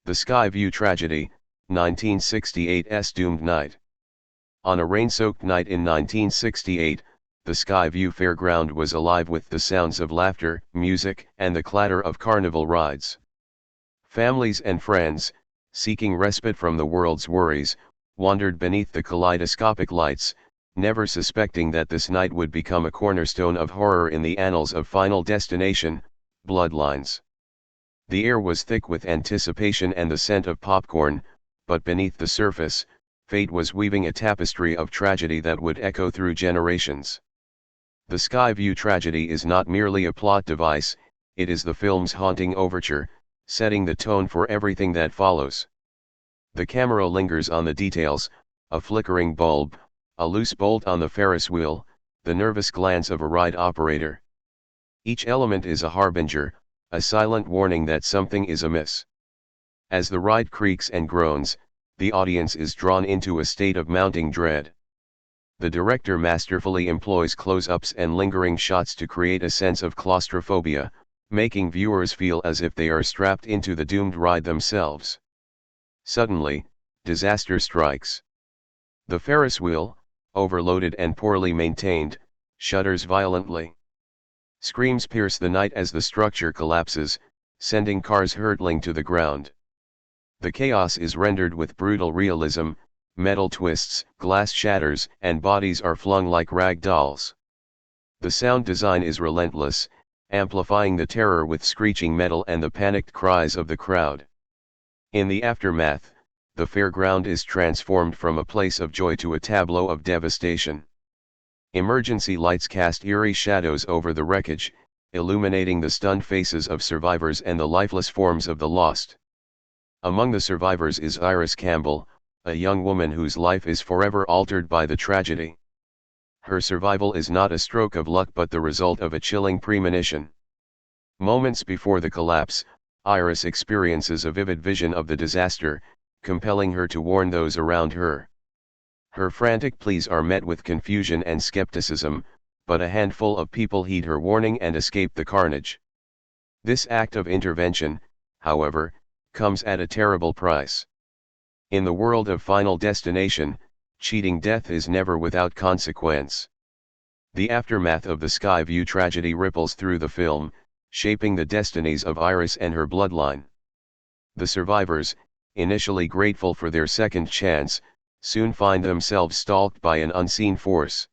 The Skyview Tragedy, 1968's Doomed Night. On a rain-soaked night in 1968, the Skyview Fairground was alive with the sounds of laughter, music, and the clatter of carnival rides. Families and friends, seeking respite from the world's worries, wandered beneath the kaleidoscopic lights, never suspecting that this night would become a cornerstone of horror in the annals of Final Destination, Bloodlines. The air was thick with anticipation and the scent of popcorn, but beneath the surface, fate was weaving a tapestry of tragedy that would echo through generations. The Skyview Tragedy is not merely a plot device, it is the film's haunting overture, setting the tone for everything that follows. The camera lingers on the details, a flickering bulb, a loose bolt on the Ferris wheel, the nervous glance of a ride operator. Each element is a harbinger, a silent warning that something is amiss. As the ride creaks and groans, the audience is drawn into a state of mounting dread. The director masterfully employs close-ups and lingering shots to create a sense of claustrophobia, making viewers feel as if they are strapped into the doomed ride themselves. Suddenly, disaster strikes. The Ferris wheel, overloaded and poorly maintained, shudders violently. Screams pierce the night as the structure collapses, sending cars hurtling to the ground. The chaos is rendered with brutal realism, metal twists, glass shatters, and bodies are flung like rag dolls. The sound design is relentless, amplifying the terror with screeching metal and the panicked cries of the crowd. In the aftermath, the fairground is transformed from a place of joy to a tableau of devastation. Emergency lights cast eerie shadows over the wreckage, illuminating the stunned faces of survivors and the lifeless forms of the lost. Among the survivors is Iris Campbell, a young woman whose life is forever altered by the tragedy. Her survival is not a stroke of luck but the result of a chilling premonition. Moments before the collapse, Iris experiences a vivid vision of the disaster, compelling her to warn those around her. Her frantic pleas are met with confusion and skepticism, but a handful of people heed her warning and escape the carnage. This act of intervention, however, comes at a terrible price. In the world of Final Destination, cheating death is never without consequence. The aftermath of the Skyview tragedy ripples through the film, shaping the destinies of Iris and her bloodline. The survivors, initially grateful for their second chance, soon find themselves stalked by an unseen force.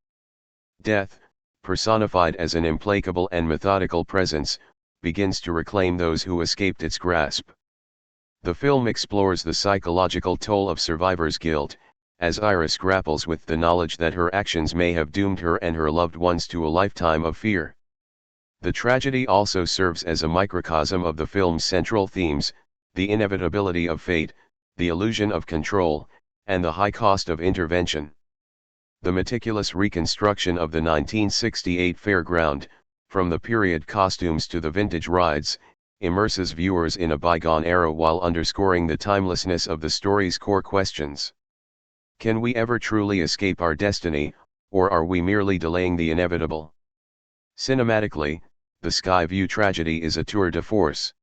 Death, personified as an implacable and methodical presence, begins to reclaim those who escaped its grasp. The film explores the psychological toll of survivors' guilt, as Iris grapples with the knowledge that her actions may have doomed her and her loved ones to a lifetime of fear. The tragedy also serves as a microcosm of the film's central themes, the inevitability of fate, the illusion of control, and the high cost of intervention. The meticulous reconstruction of the 1968 fairground, from the period costumes to the vintage rides, immerses viewers in a bygone era while underscoring the timelessness of the story's core questions. Can we ever truly escape our destiny, or are we merely delaying the inevitable? Cinematically, the Skyview tragedy is a tour de force.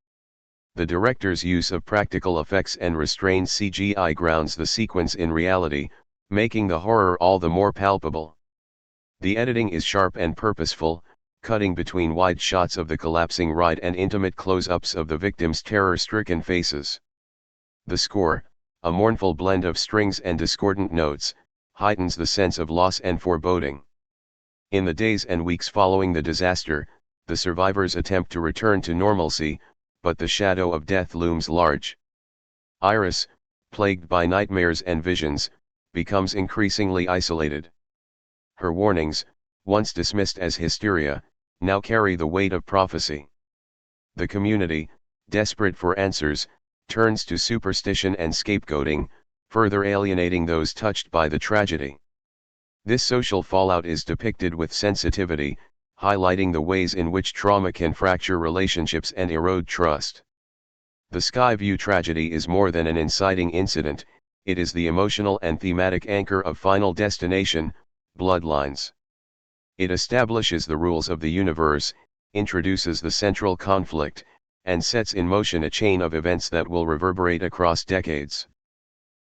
The director's use of practical effects and restrained CGI grounds the sequence in reality, making the horror all the more palpable. The editing is sharp and purposeful, cutting between wide shots of the collapsing ride and intimate close-ups of the victims' terror-stricken faces. The score, a mournful blend of strings and discordant notes, heightens the sense of loss and foreboding. In the days and weeks following the disaster, the survivors attempt to return to normalcy, but the shadow of death looms large. Iris, plagued by nightmares and visions, becomes increasingly isolated. Her warnings, once dismissed as hysteria, now carry the weight of prophecy. The community, desperate for answers, turns to superstition and scapegoating, further alienating those touched by the tragedy. This social fallout is depicted with sensitivity, highlighting the ways in which trauma can fracture relationships and erode trust. The Skyview tragedy is more than an inciting incident, it is the emotional and thematic anchor of Final Destination, Bloodlines. It establishes the rules of the universe, introduces the central conflict, and sets in motion a chain of events that will reverberate across decades.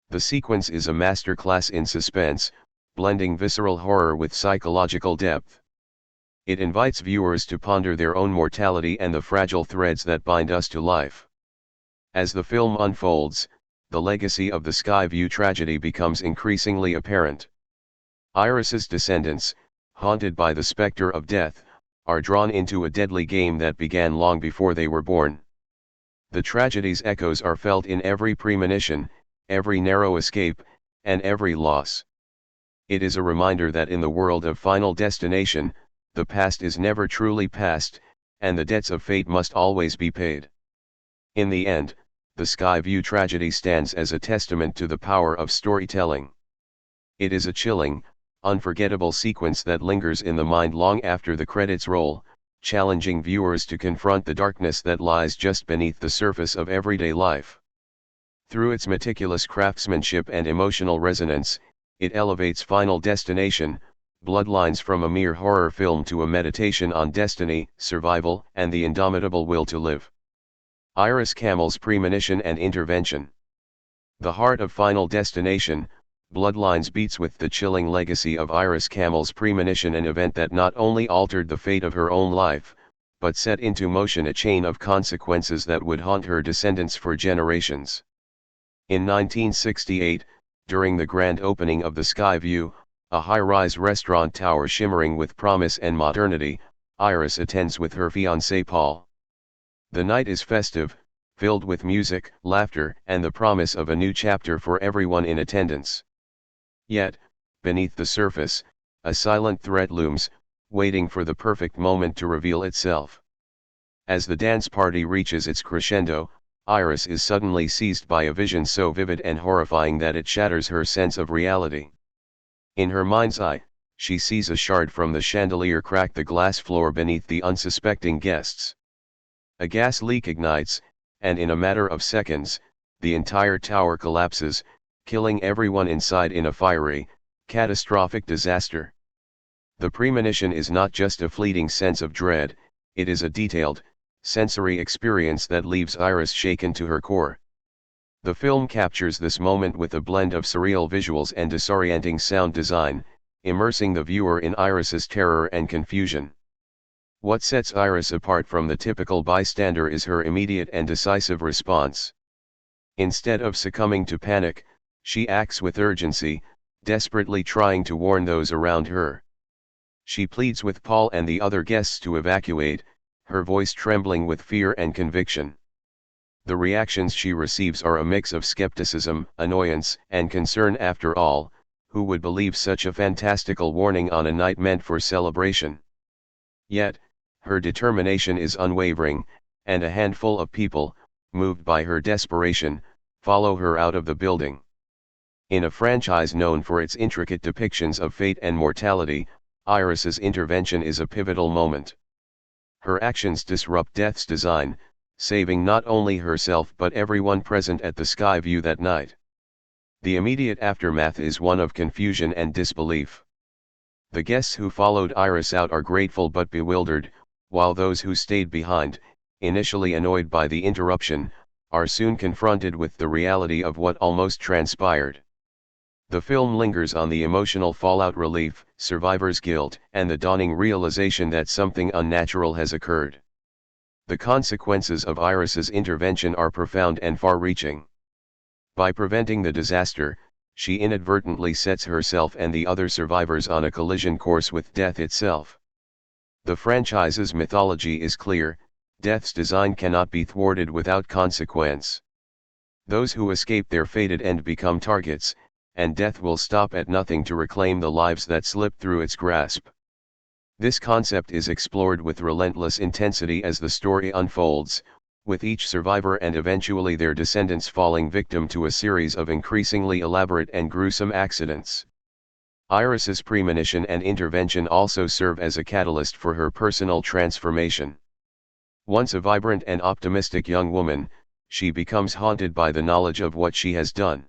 The sequence is a masterclass in suspense, blending visceral horror with psychological depth. It invites viewers to ponder their own mortality and the fragile threads that bind us to life. As the film unfolds, the legacy of the Skyview tragedy becomes increasingly apparent. Iris's descendants, haunted by the specter of death, are drawn into a deadly game that began long before they were born. The tragedy's echoes are felt in every premonition, every narrow escape, and every loss. It is a reminder that in the world of Final Destination, the past is never truly past, and the debts of fate must always be paid. In the end, the Skyview tragedy stands as a testament to the power of storytelling. It is a chilling, unforgettable sequence that lingers in the mind long after the credits roll, challenging viewers to confront the darkness that lies just beneath the surface of everyday life. Through its meticulous craftsmanship and emotional resonance, it elevates Final Destination, Bloodlines from a mere horror film to a meditation on destiny, survival, and the indomitable will to live. Iris Camel's premonition and intervention. The heart of Final Destination, Bloodlines beats with the chilling legacy of Iris Camel's premonition, an event that not only altered the fate of her own life, but set into motion a chain of consequences that would haunt her descendants for generations. In 1968, during the grand opening of the Skyview, a high-rise restaurant tower shimmering with promise and modernity, Iris attends with her fiancé Paul. The night is festive, filled with music, laughter, and the promise of a new chapter for everyone in attendance. Yet, beneath the surface, a silent threat looms, waiting for the perfect moment to reveal itself. As the dance party reaches its crescendo, Iris is suddenly seized by a vision so vivid and horrifying that it shatters her sense of reality. In her mind's eye, she sees a shard from the chandelier crack the glass floor beneath the unsuspecting guests. A gas leak ignites, and in a matter of seconds, the entire tower collapses, killing everyone inside in a fiery, catastrophic disaster. The premonition is not just a fleeting sense of dread, it is a detailed, sensory experience that leaves Iris shaken to her core. The film captures this moment with a blend of surreal visuals and disorienting sound design, immersing the viewer in Iris's terror and confusion. What sets Iris apart from the typical bystander is her immediate and decisive response. Instead of succumbing to panic, she acts with urgency, desperately trying to warn those around her. She pleads with Paul and the other guests to evacuate, her voice trembling with fear and conviction. The reactions she receives are a mix of skepticism, annoyance, and concern. After all, who would believe such a fantastical warning on a night meant for celebration? Yet, her determination is unwavering, and a handful of people, moved by her desperation, follow her out of the building. In a franchise known for its intricate depictions of fate and mortality, Iris's intervention is a pivotal moment. Her actions disrupt death's design, saving not only herself but everyone present at the Skyview that night. The immediate aftermath is one of confusion and disbelief. The guests who followed Iris out are grateful but bewildered, while those who stayed behind, initially annoyed by the interruption, are soon confronted with the reality of what almost transpired. The film lingers on the emotional fallout, relief, survivor's guilt, and the dawning realization that something unnatural has occurred. The consequences of Iris's intervention are profound and far-reaching. By preventing the disaster, she inadvertently sets herself and the other survivors on a collision course with death itself. The franchise's mythology is clear: death's design cannot be thwarted without consequence. Those who escape their fated end become targets, and death will stop at nothing to reclaim the lives that slip through its grasp. This concept is explored with relentless intensity as the story unfolds, with each survivor and eventually their descendants falling victim to a series of increasingly elaborate and gruesome accidents. Iris's premonition and intervention also serve as a catalyst for her personal transformation. Once a vibrant and optimistic young woman, she becomes haunted by the knowledge of what she has done.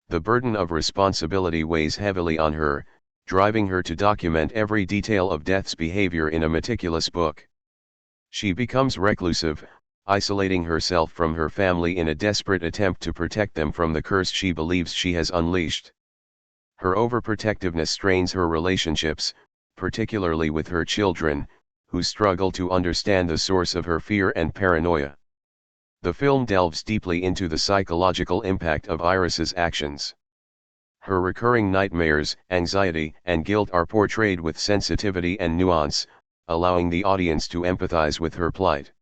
The burden of responsibility weighs heavily on her, driving her to document every detail of death's behavior in a meticulous book. She becomes reclusive, isolating herself from her family in a desperate attempt to protect them from the curse she believes she has unleashed. Her overprotectiveness strains her relationships, particularly with her children, who struggle to understand the source of her fear and paranoia. The film delves deeply into the psychological impact of Iris's actions. Her recurring nightmares, anxiety, and guilt are portrayed with sensitivity and nuance, allowing the audience to empathize with her plight.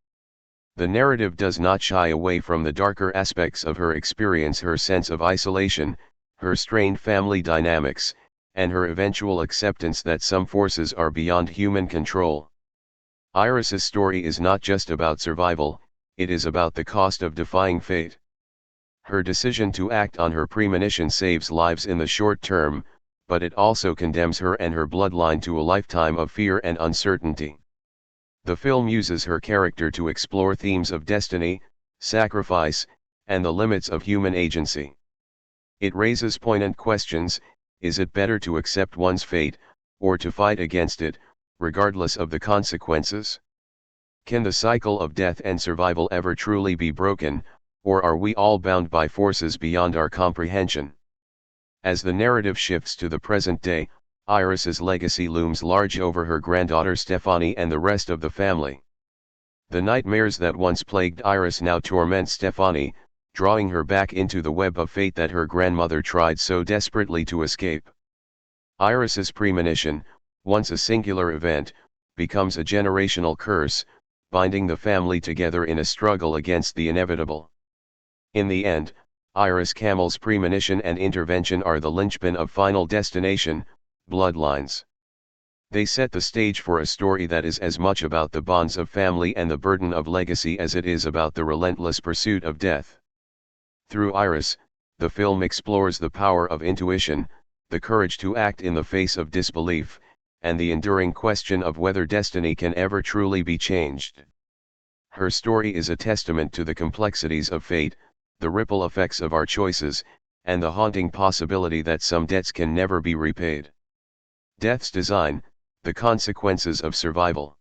The narrative does not shy away from the darker aspects of her experience, her sense of isolation, her strained family dynamics, and her eventual acceptance that some forces are beyond human control. Iris's story is not just about survival, it is about the cost of defying fate. Her decision to act on her premonition saves lives in the short term, but it also condemns her and her bloodline to a lifetime of fear and uncertainty. The film uses her character to explore themes of destiny, sacrifice, and the limits of human agency. It raises poignant questions: is it better to accept one's fate, or to fight against it, regardless of the consequences? Can the cycle of death and survival ever truly be broken, or are we all bound by forces beyond our comprehension? As the narrative shifts to the present day, Iris's legacy looms large over her granddaughter Stefani and the rest of the family. The nightmares that once plagued Iris now torment Stefani, drawing her back into the web of fate that her grandmother tried so desperately to escape. Iris's premonition, once a singular event, becomes a generational curse, binding the family together in a struggle against the inevitable. In the end, Iris Camel's premonition and intervention are the linchpin of Final Destination, Bloodlines. They set the stage for a story that is as much about the bonds of family and the burden of legacy as it is about the relentless pursuit of death. Through Iris, the film explores the power of intuition, the courage to act in the face of disbelief, and the enduring question of whether destiny can ever truly be changed. Her story is a testament to the complexities of fate, the ripple effects of our choices, and the haunting possibility that some debts can never be repaid. Death's design, the consequences of survival.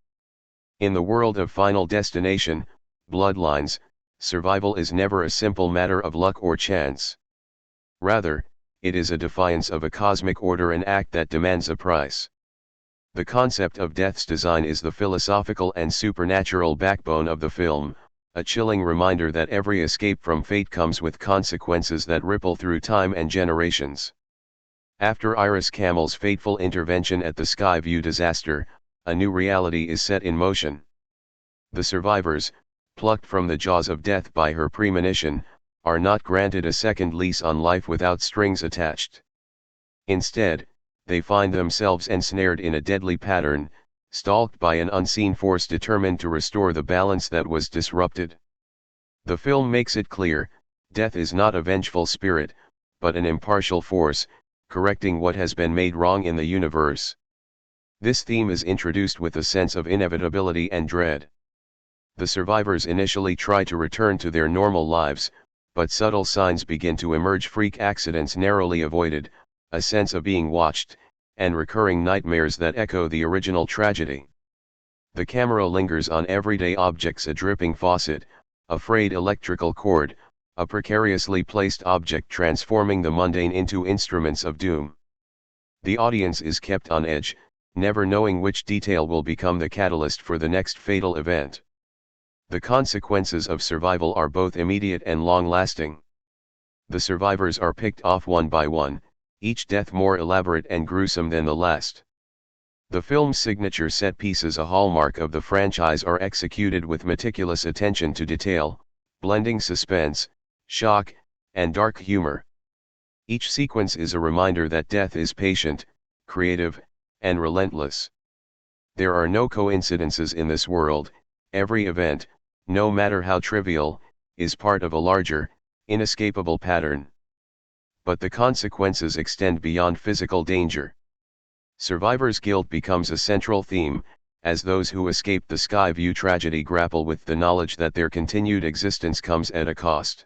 In the world of Final Destination, Bloodlines, survival is never a simple matter of luck or chance. Rather, it is a defiance of a cosmic order, an act that demands a price. The concept of death's design is the philosophical and supernatural backbone of the film, a chilling reminder that every escape from fate comes with consequences that ripple through time and generations. After Iris Camel's fateful intervention at the Skyview disaster, a new reality is set in motion. The survivors, plucked from the jaws of death by her premonition, are not granted a second lease on life without strings attached. Instead, they find themselves ensnared in a deadly pattern, stalked by an unseen force determined to restore the balance that was disrupted. The film makes it clear, death is not a vengeful spirit, but an impartial force, correcting what has been made wrong in the universe. This theme is introduced with a sense of inevitability and dread. The survivors initially try to return to their normal lives, but subtle signs begin to emerge: freak accidents narrowly avoided, a sense of being watched, and recurring nightmares that echo the original tragedy. The camera lingers on everyday objects: a dripping faucet, a frayed electrical cord, a precariously placed object transforming the mundane into instruments of doom. The audience is kept on edge, never knowing which detail will become the catalyst for the next fatal event. The consequences of survival are both immediate and long-lasting. The survivors are picked off one by one, each death more elaborate and gruesome than the last. The film's signature set pieces, a hallmark of the franchise, are executed with meticulous attention to detail, blending suspense, shock, and dark humor. Each sequence is a reminder that death is patient, creative, and relentless. There are no coincidences in this world. Every event, no matter how trivial, is part of a larger, inescapable pattern. But the consequences extend beyond physical danger. Survivors' guilt becomes a central theme, as those who escaped the Skyview tragedy grapple with the knowledge that their continued existence comes at a cost.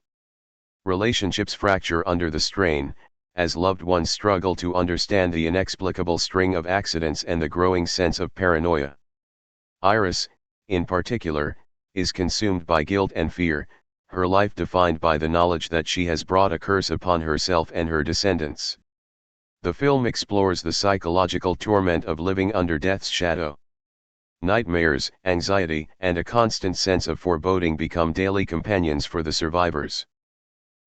Relationships fracture under the strain, as loved ones struggle to understand the inexplicable string of accidents and the growing sense of paranoia. Iris, in particular, is consumed by guilt and fear, her life defined by the knowledge that she has brought a curse upon herself and her descendants. The film explores the psychological torment of living under death's shadow. Nightmares, anxiety, and a constant sense of foreboding become daily companions for the survivors.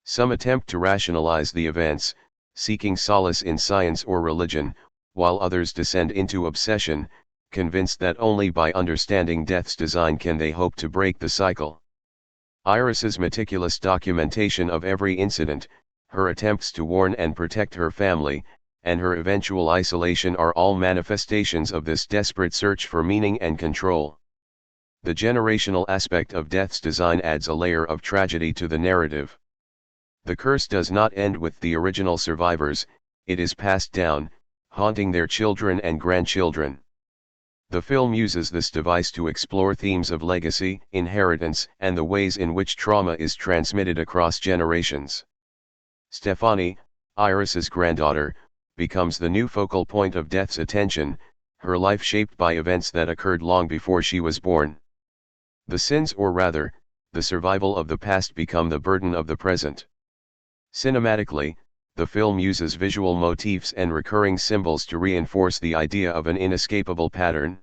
Some attempt to rationalize the events, seeking solace in science or religion, while others descend into obsession, convinced that only by understanding death's design can they hope to break the cycle. Iris's meticulous documentation of every incident, her attempts to warn and protect her family, and her eventual isolation are all manifestations of this desperate search for meaning and control. The generational aspect of death's design adds a layer of tragedy to the narrative. The curse does not end with the original survivors, it is passed down, haunting their children and grandchildren. The film uses this device to explore themes of legacy, inheritance, and the ways in which trauma is transmitted across generations. Stefani, Iris's granddaughter, becomes the new focal point of death's attention, her life shaped by events that occurred long before she was born. The sins, or rather, the survival of the past, become the burden of the present. Cinematically, the film uses visual motifs and recurring symbols to reinforce the idea of an inescapable pattern.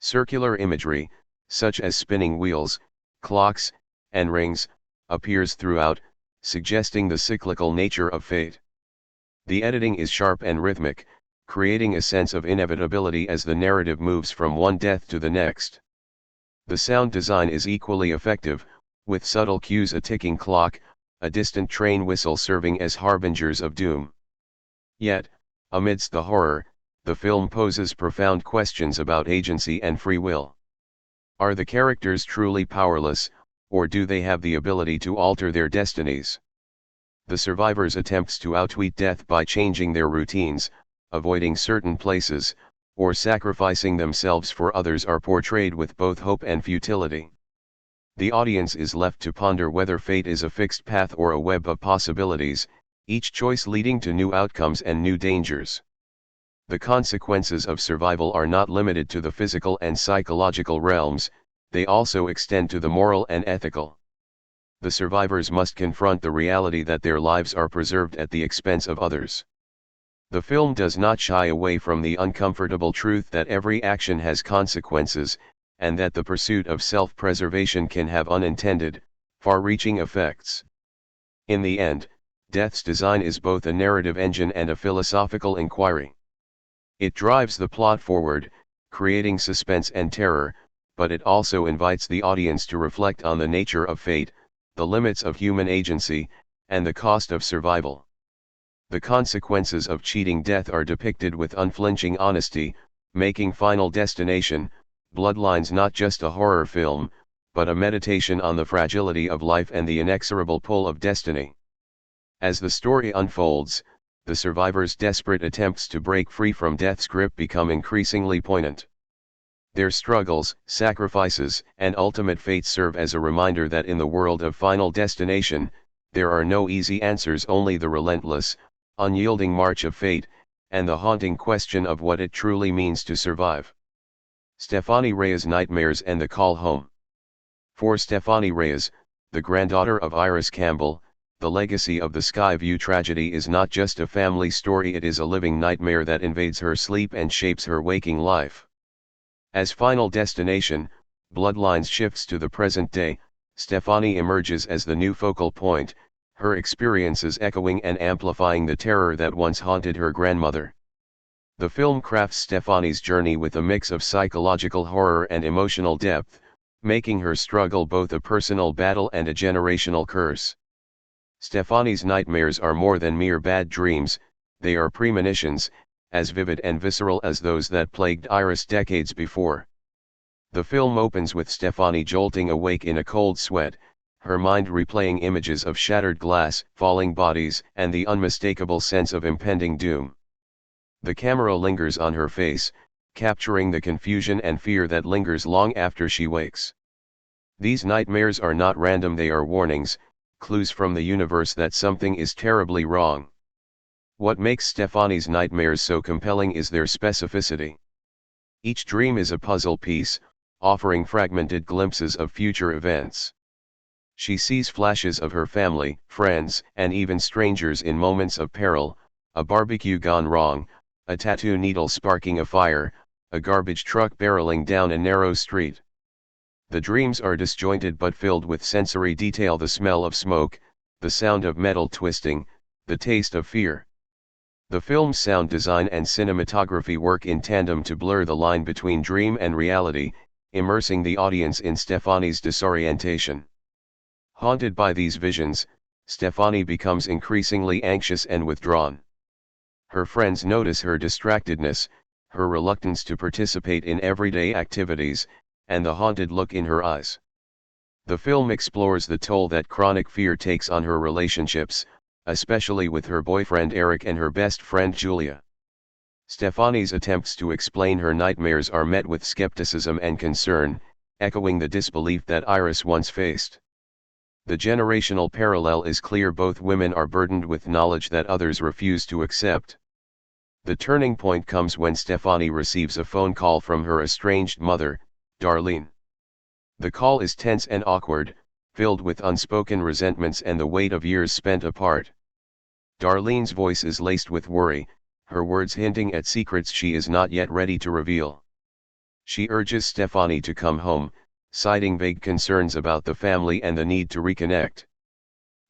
Circular imagery, such as spinning wheels, clocks, and rings, appears throughout, suggesting the cyclical nature of fate. The editing is sharp and rhythmic, creating a sense of inevitability as the narrative moves from one death to the next. The sound design is equally effective, with subtle cues, a ticking clock, a distant train whistle serving as harbingers of doom. Yet, amidst the horror, the film poses profound questions about agency and free will. Are the characters truly powerless, or do they have the ability to alter their destinies? The survivors' attempts to outwit death by changing their routines, avoiding certain places, or sacrificing themselves for others are portrayed with both hope and futility. The audience is left to ponder whether fate is a fixed path or a web of possibilities, each choice leading to new outcomes and new dangers. The consequences of survival are not limited to the physical and psychological realms, they also extend to the moral and ethical. The survivors must confront the reality that their lives are preserved at the expense of others. The film does not shy away from the uncomfortable truth that every action has consequences, and that the pursuit of self-preservation can have unintended, far-reaching effects. In the end, death's design is both a narrative engine and a philosophical inquiry. It drives the plot forward, creating suspense and terror, but it also invites the audience to reflect on the nature of fate, the limits of human agency, and the cost of survival. The consequences of cheating death are depicted with unflinching honesty, making Final Destination, Bloodlines not just a horror film, but a meditation on the fragility of life and the inexorable pull of destiny. As the story unfolds, the survivors' desperate attempts to break free from death's grip become increasingly poignant. Their struggles, sacrifices, and ultimate fate serve as a reminder that in the world of Final Destination, there are no easy answers, only the relentless, unyielding march of fate, and the haunting question of what it truly means to survive. Stefani Reyes' Nightmares and the Call Home. For Stefani Reyes, the granddaughter of Iris Campbell, the legacy of the Skyview tragedy is not just a family story, it is a living nightmare that invades her sleep and shapes her waking life. As Final Destination, Bloodlines shifts to the present day, Stefani emerges as the new focal point, her experiences echoing and amplifying the terror that once haunted her grandmother. The film crafts Stefani's journey with a mix of psychological horror and emotional depth, making her struggle both a personal battle and a generational curse. Stefani's nightmares are more than mere bad dreams, they are premonitions, as vivid and visceral as those that plagued Iris decades before. The film opens with Stefani jolting awake in a cold sweat, her mind replaying images of shattered glass, falling bodies, and the unmistakable sense of impending doom. The camera lingers on her face, capturing the confusion and fear that lingers long after she wakes. These nightmares are not random, they are warnings, clues from the universe that something is terribly wrong. What makes Stefani's nightmares so compelling is their specificity. Each dream is a puzzle piece, offering fragmented glimpses of future events. She sees flashes of her family, friends, and even strangers in moments of peril, a barbecue gone wrong, a tattoo needle sparking a fire, a garbage truck barreling down a narrow street. The dreams are disjointed but filled with sensory detail: the smell of smoke, the sound of metal twisting, the taste of fear. The film's sound design and cinematography work in tandem to blur the line between dream and reality, immersing the audience in Stefani's disorientation. Haunted by these visions, Stefani becomes increasingly anxious and withdrawn. Her friends notice her distractedness, her reluctance to participate in everyday activities, and the haunted look in her eyes. The film explores the toll that chronic fear takes on her relationships, especially with her boyfriend Eric and her best friend Julia. Stefani's attempts to explain her nightmares are met with skepticism and concern, echoing the disbelief that Iris once faced. The generational parallel is clear: both women are burdened with knowledge that others refuse to accept. The turning point comes when Stefani receives a phone call from her estranged mother, Darlene. The call is tense and awkward, filled with unspoken resentments and the weight of years spent apart. Darlene's voice is laced with worry, her words hinting at secrets she is not yet ready to reveal. She urges Stefani to come home, citing vague concerns about the family and the need to reconnect.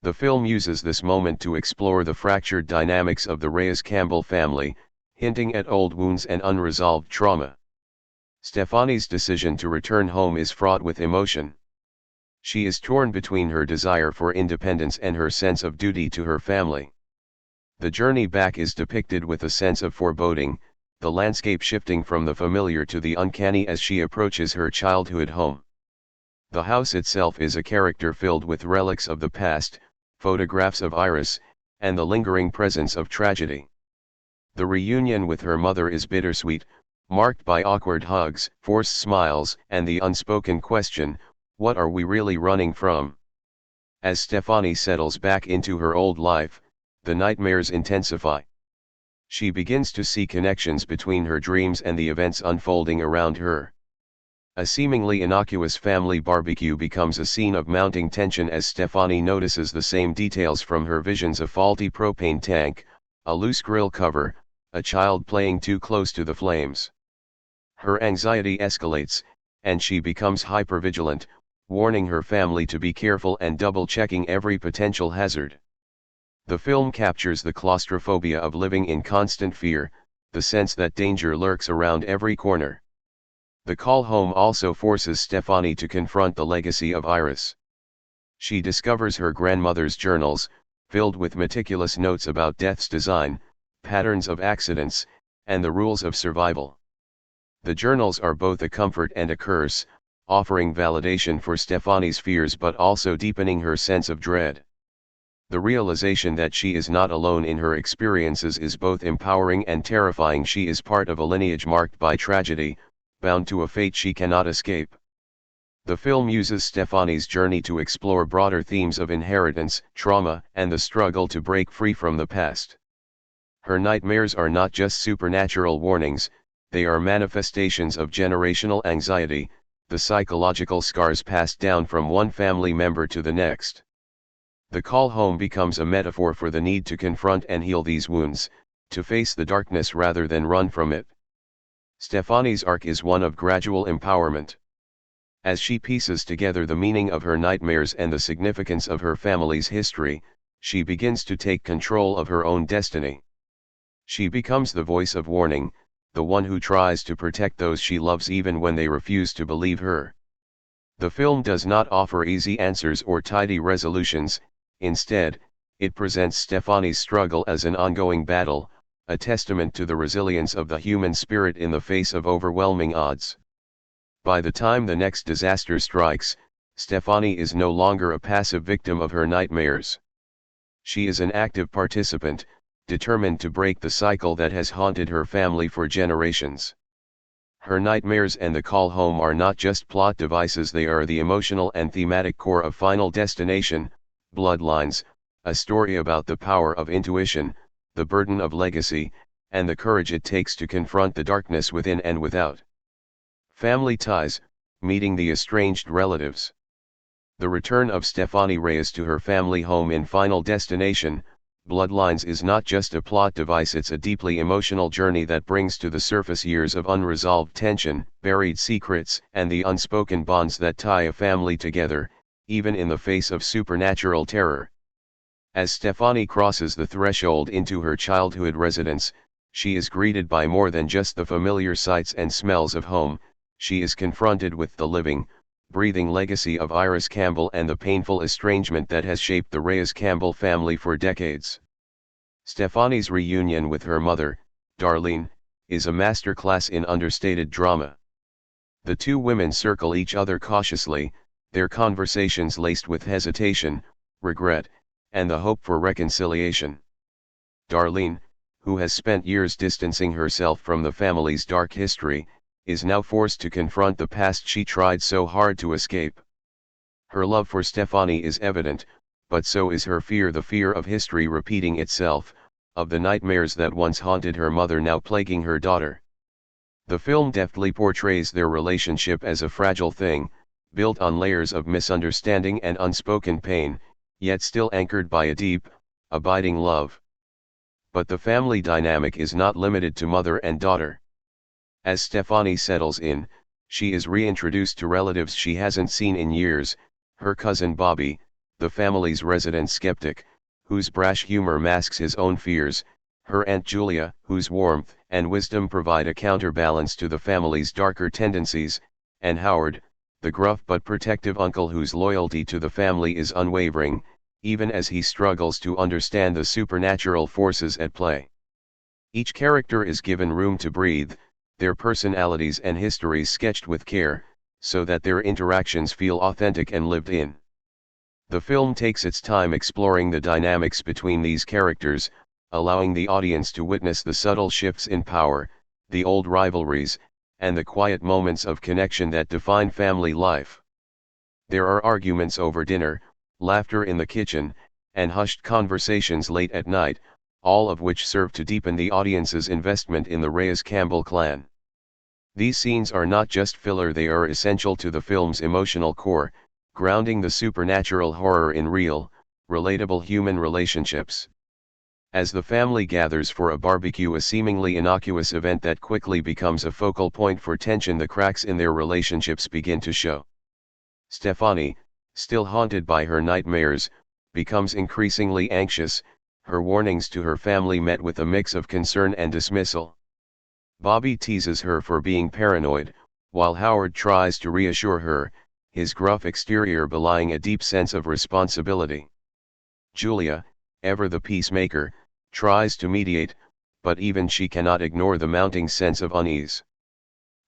The film uses this moment to explore the fractured dynamics of the Reyes-Campbell family, hinting at old wounds and unresolved trauma. Stefani's decision to return home is fraught with emotion. She is torn between her desire for independence and her sense of duty to her family. The journey back is depicted with a sense of foreboding, the landscape shifting from the familiar to the uncanny as she approaches her childhood home. The house itself is a character filled with relics of the past, photographs of Iris, and the lingering presence of tragedy. The reunion with her mother is bittersweet, marked by awkward hugs, forced smiles, and the unspoken question, what are we really running from? As Stefani settles back into her old life, the nightmares intensify. She begins to see connections between her dreams and the events unfolding around her. A seemingly innocuous family barbecue becomes a scene of mounting tension as Stefani notices the same details from her visions: a faulty propane tank, a loose grill cover, a child playing too close to the flames. Her anxiety escalates, and she becomes hypervigilant, warning her family to be careful and double-checking every potential hazard. The film captures the claustrophobia of living in constant fear, the sense that danger lurks around every corner. The call home also forces Stefani to confront the legacy of Iris. She discovers her grandmother's journals, filled with meticulous notes about death's design, patterns of accidents, and the rules of survival. The journals are both a comfort and a curse, offering validation for Stefani's fears but also deepening her sense of dread. The realization that she is not alone in her experiences is both empowering and terrifying. She is part of a lineage marked by tragedy, bound to a fate she cannot escape. The film uses Stefani's journey to explore broader themes of inheritance, trauma, and the struggle to break free from the past. Her nightmares are not just supernatural warnings, they are manifestations of generational anxiety, the psychological scars passed down from one family member to the next. The call home becomes a metaphor for the need to confront and heal these wounds, to face the darkness rather than run from it. Stefani's arc is one of gradual empowerment. As she pieces together the meaning of her nightmares and the significance of her family's history, she begins to take control of her own destiny. She becomes the voice of warning, the one who tries to protect those she loves even when they refuse to believe her. The film does not offer easy answers or tidy resolutions, instead, it presents Stefani's struggle as an ongoing battle, a testament to the resilience of the human spirit in the face of overwhelming odds. By the time the next disaster strikes, Stefani is no longer a passive victim of her nightmares. She is an active participant, determined to break the cycle that has haunted her family for generations. Her nightmares and the call home are not just plot devices, they are the emotional and thematic core of Final Destination, Bloodlines, a story about the power of intuition, the burden of legacy, and the courage it takes to confront the darkness within and without. Family ties, meeting the estranged relatives. The return of Stefani Reyes to her family home in Final Destination, Bloodlines is not just a plot device, it's a deeply emotional journey that brings to the surface years of unresolved tension, buried secrets, and the unspoken bonds that tie a family together, even in the face of supernatural terror. As Stefani crosses the threshold into her childhood residence, she is greeted by more than just the familiar sights and smells of home. She is confronted with the living, breathing legacy of Iris Campbell and the painful estrangement that has shaped the Reyes-Campbell family for decades. Stefani's reunion with her mother, Darlene, is a masterclass in understated drama. The two women circle each other cautiously, their conversations laced with hesitation, regret, and the hope for reconciliation. Darlene, who has spent years distancing herself from the family's dark history, is now forced to confront the past she tried so hard to escape. Her love for Stefani is evident, but so is her fear, the fear of history repeating itself, of the nightmares that once haunted her mother now plaguing her daughter. The film deftly portrays their relationship as a fragile thing, built on layers of misunderstanding and unspoken pain, yet still anchored by a deep, abiding love. But the family dynamic is not limited to mother and daughter. As Stefani settles in, she is reintroduced to relatives she hasn't seen in years: her cousin Bobby, the family's resident skeptic, whose brash humor masks his own fears; her Aunt Julia, whose warmth and wisdom provide a counterbalance to the family's darker tendencies; and Howard, the gruff but protective uncle whose loyalty to the family is unwavering, even as he struggles to understand the supernatural forces at play. Each character is given room to breathe, their personalities and histories sketched with care, so that their interactions feel authentic and lived in. The film takes its time exploring the dynamics between these characters, allowing the audience to witness the subtle shifts in power, the old rivalries, and the quiet moments of connection that define family life. There are arguments over dinner, laughter in the kitchen, and hushed conversations late at night, all of which serve to deepen the audience's investment in the Reyes-Campbell clan. These scenes are not just filler, they are essential to the film's emotional core, grounding the supernatural horror in real, relatable human relationships. As the family gathers for a barbecue, a seemingly innocuous event that quickly becomes a focal point for tension, the cracks in their relationships begin to show. Stefani, still haunted by her nightmares, becomes increasingly anxious, her warnings to her family met with a mix of concern and dismissal. Bobby teases her for being paranoid, while Howard tries to reassure her, his gruff exterior belying a deep sense of responsibility. Julia, ever the peacemaker, tries to mediate, but even she cannot ignore the mounting sense of unease.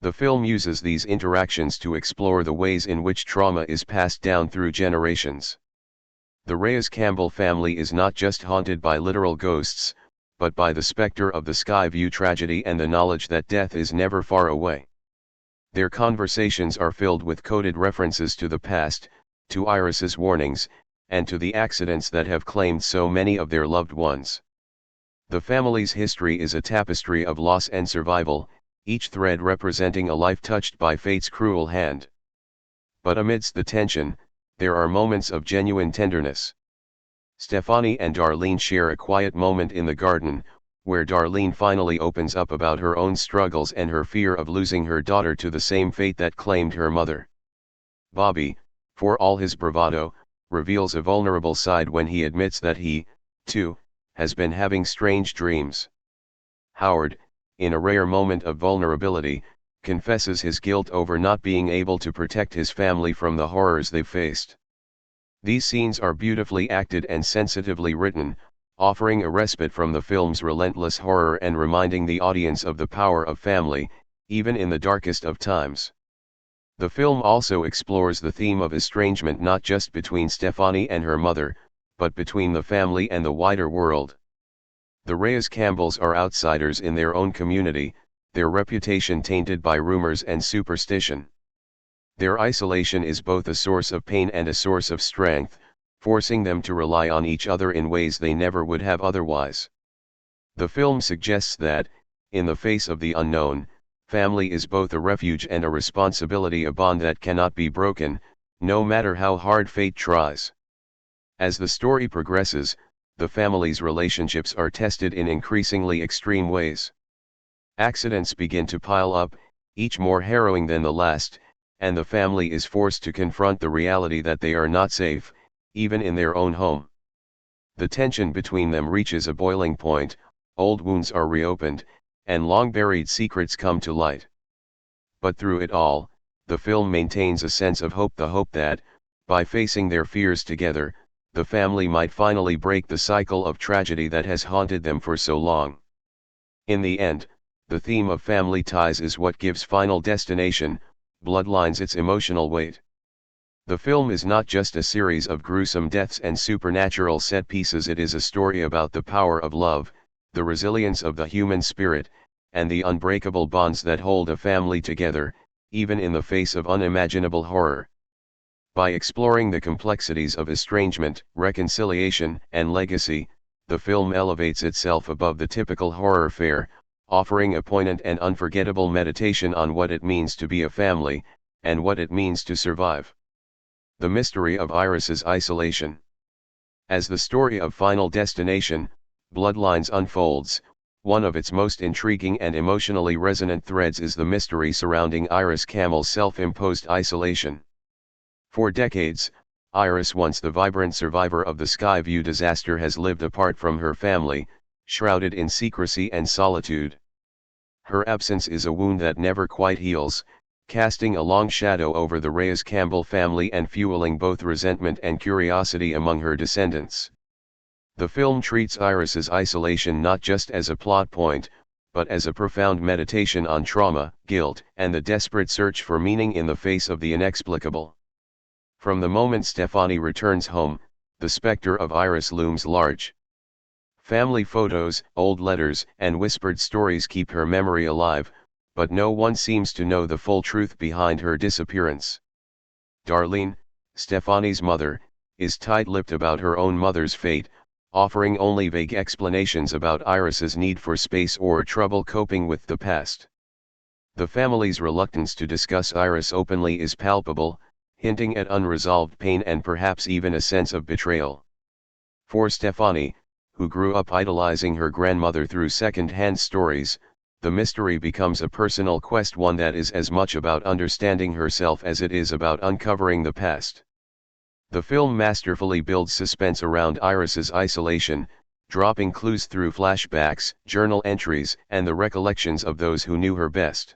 The film uses these interactions to explore the ways in which trauma is passed down through generations. The Reyes-Campbell family is not just haunted by literal ghosts, but by the specter of the Skyview tragedy and the knowledge that death is never far away. Their conversations are filled with coded references to the past, to Iris's warnings, and to the accidents that have claimed so many of their loved ones. The family's history is a tapestry of loss and survival, each thread representing a life touched by fate's cruel hand. But amidst the tension, there are moments of genuine tenderness. Stefani and Darlene share a quiet moment in the garden, where Darlene finally opens up about her own struggles and her fear of losing her daughter to the same fate that claimed her mother. Bobby, for all his bravado, reveals a vulnerable side when he admits that he, too, has been having strange dreams. Howard, in a rare moment of vulnerability, confesses his guilt over not being able to protect his family from the horrors they faced. These scenes are beautifully acted and sensitively written, offering a respite from the film's relentless horror and reminding the audience of the power of family, even in the darkest of times. The film also explores the theme of estrangement not just between Stefani and her mother, but between the family and the wider world. The Reyes-Campbells are outsiders in their own community, their reputation tainted by rumors and superstition. Their isolation is both a source of pain and a source of strength, forcing them to rely on each other in ways they never would have otherwise. The film suggests that, in the face of the unknown, Family is both a refuge and a responsibility, a bond that cannot be broken, no matter how hard fate tries. As the story progresses, the family's relationships are tested in increasingly extreme ways. Accidents begin to pile up, each more harrowing than the last, and the family is forced to confront the reality that they are not safe, even in their own home. The tension between them reaches a boiling point, old wounds are reopened, and long-buried secrets come to light. But through it all, the film maintains a sense of hope, the hope that, by facing their fears together, the family might finally break the cycle of tragedy that has haunted them for so long. In the end, the theme of family ties is what gives Final Destination, Bloodlines its emotional weight. The film is not just a series of gruesome deaths and supernatural set pieces, it is a story about the power of love, the resilience of the human spirit, and the unbreakable bonds that hold a family together, even in the face of unimaginable horror. By exploring the complexities of estrangement, reconciliation, and legacy, the film elevates itself above the typical horror fare, offering a poignant and unforgettable meditation on what it means to be a family, and what it means to survive. The mystery of Iris's isolation. As the story of Final Destination, Bloodlines unfolds, one of its most intriguing and emotionally resonant threads is the mystery surrounding Iris Camel's self-imposed isolation. For decades, Iris, once the vibrant survivor of the Skyview disaster, has lived apart from her family, shrouded in secrecy and solitude. Her absence is a wound that never quite heals, casting a long shadow over the Reyes-Campbell family and fueling both resentment and curiosity among her descendants. The film treats Iris's isolation not just as a plot point, but as a profound meditation on trauma, guilt, and the desperate search for meaning in the face of the inexplicable. From the moment Stefani returns home, the specter of Iris looms large. Family photos, old letters, and whispered stories keep her memory alive, but no one seems to know the full truth behind her disappearance. Darlene, Stefani's mother, is tight-lipped about her own mother's fate, offering only vague explanations about Iris's need for space or trouble coping with the past. The family's reluctance to discuss Iris openly is palpable, hinting at unresolved pain and perhaps even a sense of betrayal. For Stefani, who grew up idolizing her grandmother through second-hand stories, the mystery becomes a personal quest, one that is as much about understanding herself as it is about uncovering the past. The film masterfully builds suspense around Iris's isolation, dropping clues through flashbacks, journal entries, and the recollections of those who knew her best.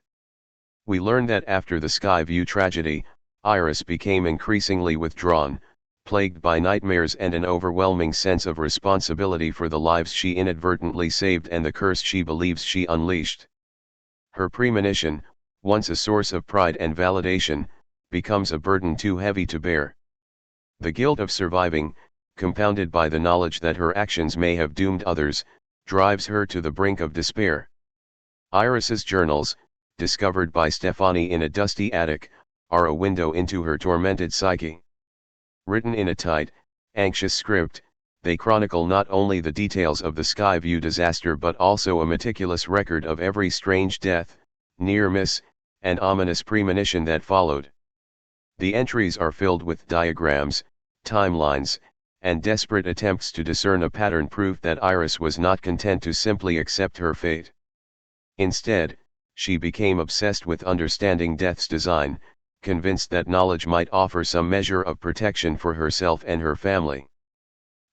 We learn that after the Skyview tragedy, Iris became increasingly withdrawn, plagued by nightmares and an overwhelming sense of responsibility for the lives she inadvertently saved and the curse she believes she unleashed. Her premonition, once a source of pride and validation, becomes a burden too heavy to bear. The guilt of surviving, compounded by the knowledge that her actions may have doomed others, drives her to the brink of despair. Iris's journals, discovered by Stefani in a dusty attic, are a window into her tormented psyche. Written in a tight, anxious script, they chronicle not only the details of the Skyview disaster but also a meticulous record of every strange death, near miss, and ominous premonition that followed. The entries are filled with diagrams, timelines, and desperate attempts to discern a pattern, proof that Iris was not content to simply accept her fate. Instead, she became obsessed with understanding death's design, convinced that knowledge might offer some measure of protection for herself and her family.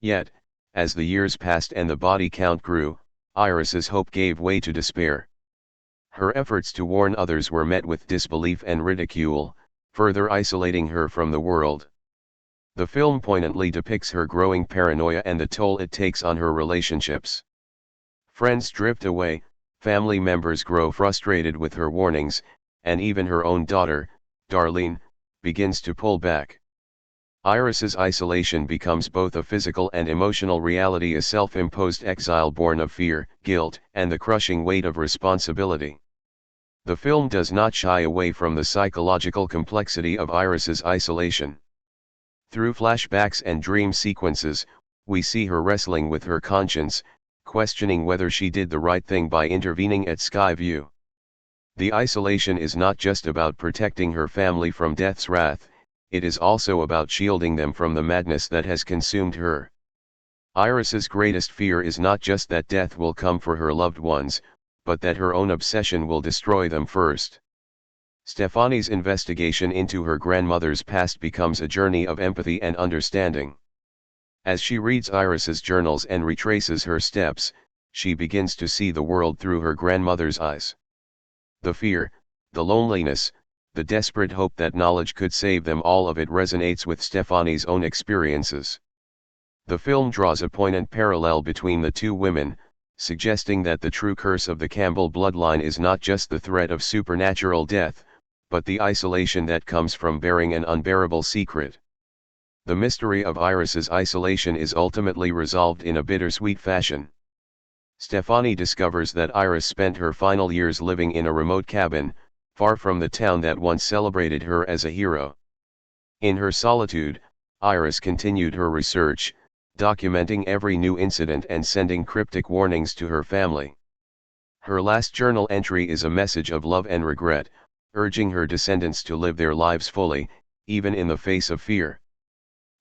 Yet, as the years passed and the body count grew, Iris's hope gave way to despair. Her efforts to warn others were met with disbelief and ridicule, further isolating her from the world. The film poignantly depicts her growing paranoia and the toll it takes on her relationships. Friends drift away, family members grow frustrated with her warnings, and even her own daughter, Darlene, begins to pull back. Iris's isolation becomes both a physical and emotional reality, a self-imposed exile born of fear, guilt, and the crushing weight of responsibility. The film does not shy away from the psychological complexity of Iris's isolation. Through flashbacks and dream sequences, we see her wrestling with her conscience, questioning whether she did the right thing by intervening at Skyview. The isolation is not just about protecting her family from death's wrath, it is also about shielding them from the madness that has consumed her. Iris's greatest fear is not just that death will come for her loved ones, but that her own obsession will destroy them first. Stefani's investigation into her grandmother's past becomes a journey of empathy and understanding. As she reads Iris's journals and retraces her steps, she begins to see the world through her grandmother's eyes. The fear, the loneliness, the desperate hope that knowledge could save them, all of it resonates with Stefani's own experiences. The film draws a poignant parallel between the two women, suggesting that the true curse of the Campbell bloodline is not just the threat of supernatural death, but the isolation that comes from bearing an unbearable secret. The mystery of Iris's isolation is ultimately resolved in a bittersweet fashion. Stefani discovers that Iris spent her final years living in a remote cabin, far from the town that once celebrated her as a hero. In her solitude, Iris continued her research, documenting every new incident and sending cryptic warnings to her family. Her last journal entry is a message of love and regret, urging her descendants to live their lives fully, even in the face of fear.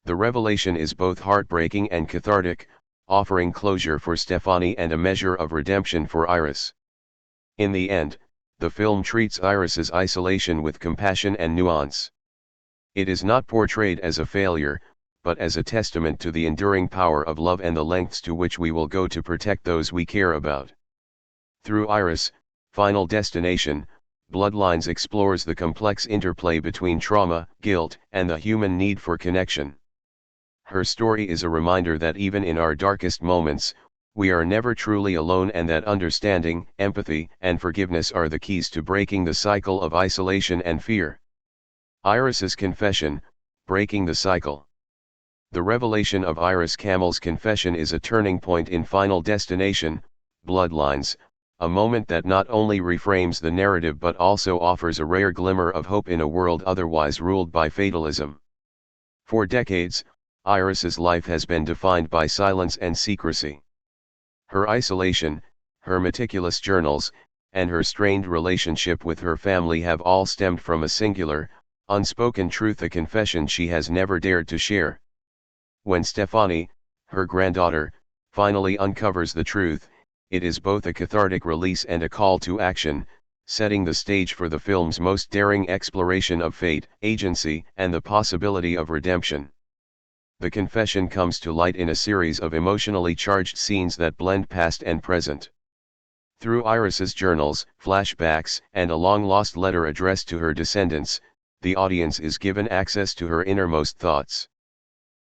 The revelation is both heartbreaking and cathartic, offering closure for Stefani and a measure of redemption for Iris. In the end, the film treats Iris's isolation with compassion and nuance. It is not portrayed as a failure, but as a testament to the enduring power of love and the lengths to which we will go to protect those we care about. Through Iris, Final Destination, Bloodlines explores the complex interplay between trauma, guilt, and the human need for connection. Her story is a reminder that even in our darkest moments, we are never truly alone, and that understanding, empathy, and forgiveness are the keys to breaking the cycle of isolation and fear. Iris's confession, breaking the cycle. The revelation of Iris Campbell's confession is a turning point in Final Destination, Bloodlines, a moment that not only reframes the narrative but also offers a rare glimmer of hope in a world otherwise ruled by fatalism. For decades, Iris's life has been defined by silence and secrecy. Her isolation, her meticulous journals, and her strained relationship with her family have all stemmed from a singular, unspoken truth, a confession she has never dared to share. When Stefani, her granddaughter, finally uncovers the truth, it is both a cathartic release and a call to action, setting the stage for the film's most daring exploration of fate, agency, and the possibility of redemption. The confession comes to light in a series of emotionally charged scenes that blend past and present. Through Iris's journals, flashbacks, and a long-lost letter addressed to her descendants, the audience is given access to her innermost thoughts.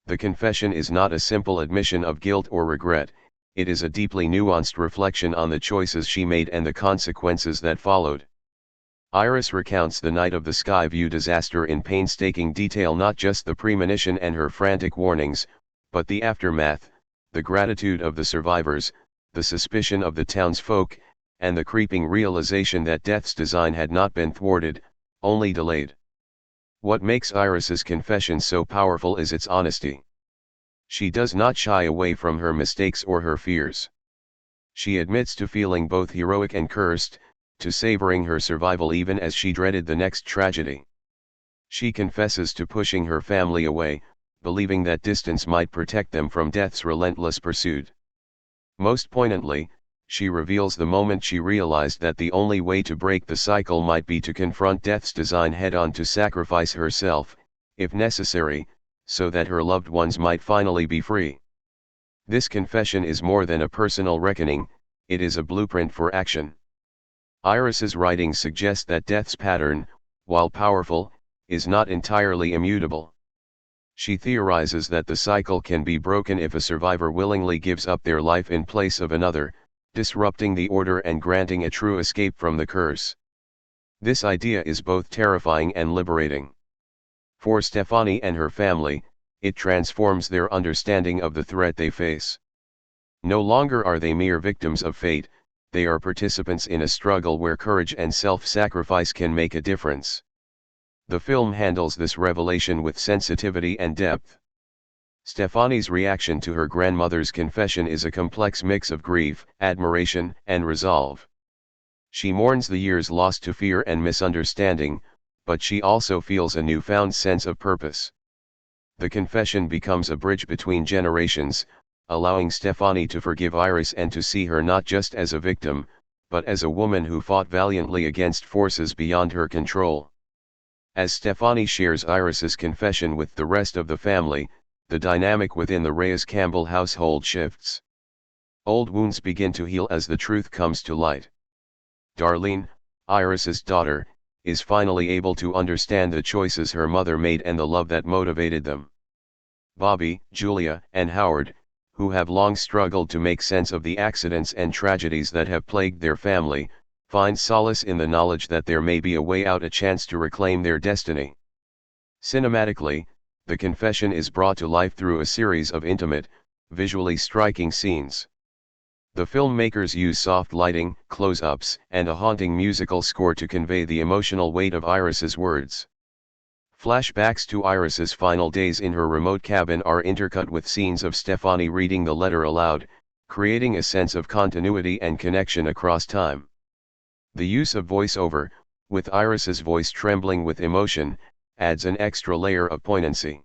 The confession is not a simple admission of guilt or regret, it is a deeply nuanced reflection on the choices she made and the consequences that followed. Iris recounts the night of the Skyview disaster in painstaking detail, not just the premonition and her frantic warnings, but the aftermath, the gratitude of the survivors, the suspicion of the townsfolk, and the creeping realization that death's design had not been thwarted, only delayed. What makes Iris's confession so powerful is its honesty. She does not shy away from her mistakes or her fears. She admits to feeling both heroic and cursed, to savoring her survival even as she dreaded the next tragedy. She confesses to pushing her family away, believing that distance might protect them from death's relentless pursuit. Most poignantly, she reveals the moment she realized that the only way to break the cycle might be to confront death's design head-on, to sacrifice herself, if necessary, so that her loved ones might finally be free. This confession is more than a personal reckoning, it is a blueprint for action. Iris's writings suggest that death's pattern, while powerful, is not entirely immutable. She theorizes that the cycle can be broken if a survivor willingly gives up their life in place of another, disrupting the order and granting a true escape from the curse. This idea is both terrifying and liberating. For Stefani and her family, it transforms their understanding of the threat they face. No longer are they mere victims of fate, they are participants in a struggle where courage and self-sacrifice can make a difference. The film handles this revelation with sensitivity and depth. Stefani's reaction to her grandmother's confession is a complex mix of grief, admiration, and resolve. She mourns the years lost to fear and misunderstanding, but she also feels a newfound sense of purpose. The confession becomes a bridge between generations, allowing Stefani to forgive Iris and to see her not just as a victim, but as a woman who fought valiantly against forces beyond her control. As Stefani shares Iris's confession with the rest of the family, the dynamic within the Reyes-Campbell household shifts. Old wounds begin to heal as the truth comes to light. Darlene, Iris's daughter, is finally able to understand the choices her mother made and the love that motivated them. Bobby, Julia, and Howard, who have long struggled to make sense of the accidents and tragedies that have plagued their family, find solace in the knowledge that there may be a way out, a chance to reclaim their destiny. Cinematically, the confession is brought to life through a series of intimate, visually striking scenes. The filmmakers use soft lighting, close-ups, and a haunting musical score to convey the emotional weight of Iris's words. Flashbacks to Iris's final days in her remote cabin are intercut with scenes of Stefani reading the letter aloud, creating a sense of continuity and connection across time. The use of voiceover, with Iris's voice trembling with emotion, adds an extra layer of poignancy.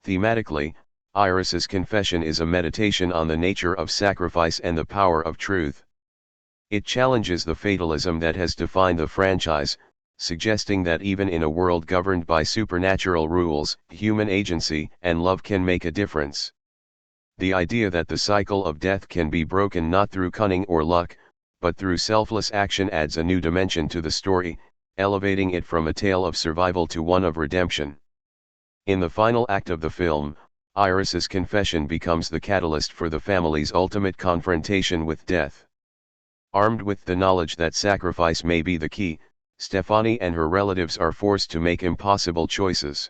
Thematically, Iris's confession is a meditation on the nature of sacrifice and the power of truth. It challenges the fatalism that has defined the franchise, suggesting that even in a world governed by supernatural rules, human agency and love can make a difference. The idea that the cycle of death can be broken not through cunning or luck, but through selfless action adds a new dimension to the story, elevating it from a tale of survival to one of redemption. In the final act of the film, Iris's confession becomes the catalyst for the family's ultimate confrontation with death. Armed with the knowledge that sacrifice may be the key, Stefani and her relatives are forced to make impossible choices.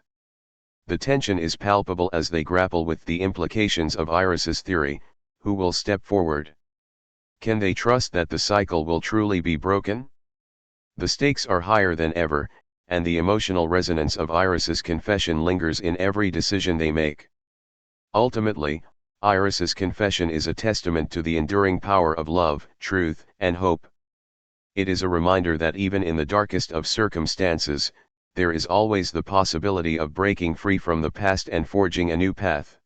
The tension is palpable as they grapple with the implications of Iris's theory: who will step forward? Can they trust that the cycle will truly be broken? The stakes are higher than ever, and the emotional resonance of Iris's confession lingers in every decision they make. Ultimately, Iris's confession is a testament to the enduring power of love, truth, and hope. It is a reminder that even in the darkest of circumstances, there is always the possibility of breaking free from the past and forging a new path.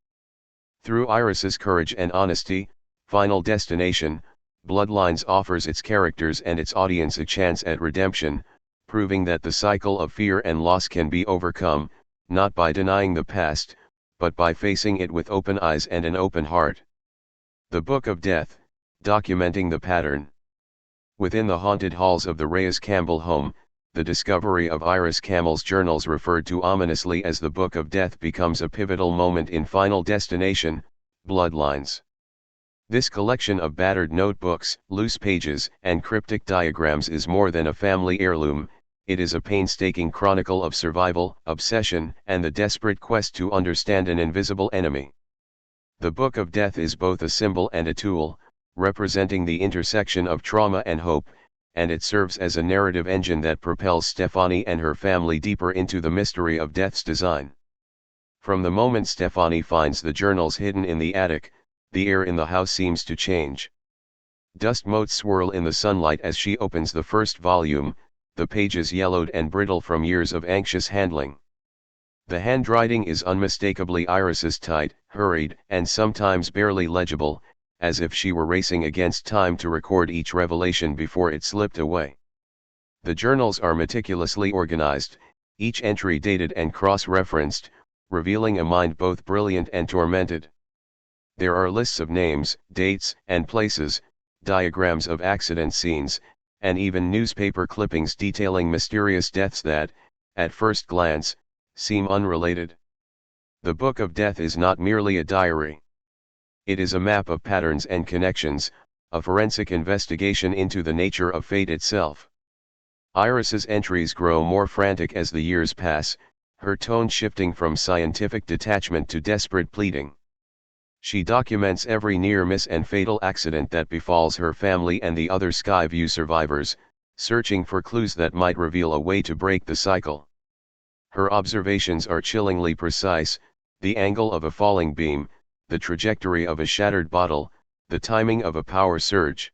Through Iris's courage and honesty, Final Destination, Bloodlines offers its characters and its audience a chance at redemption, proving that the cycle of fear and loss can be overcome, not by denying the past, but by facing it with open eyes and an open heart. The Book of Death, documenting the pattern. Within the haunted halls of the Reyes-Campbell home, the discovery of Iris Campbell's journals, referred to ominously as the Book of Death, becomes a pivotal moment in Final Destination, Bloodlines. This collection of battered notebooks, loose pages, and cryptic diagrams is more than a family heirloom. It is a painstaking chronicle of survival, obsession, and the desperate quest to understand an invisible enemy. The Book of Death is both a symbol and a tool, representing the intersection of trauma and hope, and it serves as a narrative engine that propels Stefani and her family deeper into the mystery of death's design. From the moment Stefani finds the journals hidden in the attic, the air in the house seems to change. Dust motes swirl in the sunlight as she opens the first volume, the pages yellowed and brittle from years of anxious handling. The handwriting is unmistakably Iris's, tight, hurried, and sometimes barely legible, as if she were racing against time to record each revelation before it slipped away. The journals are meticulously organized, each entry dated and cross-referenced, revealing a mind both brilliant and tormented. There are lists of names, dates, and places, diagrams of accident scenes, and even newspaper clippings detailing mysterious deaths that, at first glance, seem unrelated. The Book of Death is not merely a diary. It is a map of patterns and connections, a forensic investigation into the nature of fate itself. Iris's entries grow more frantic as the years pass, her tone shifting from scientific detachment to desperate pleading. She documents every near-miss and fatal accident that befalls her family and the other Skyview survivors, searching for clues that might reveal a way to break the cycle. Her observations are chillingly precise: the angle of a falling beam, the trajectory of a shattered bottle, the timing of a power surge.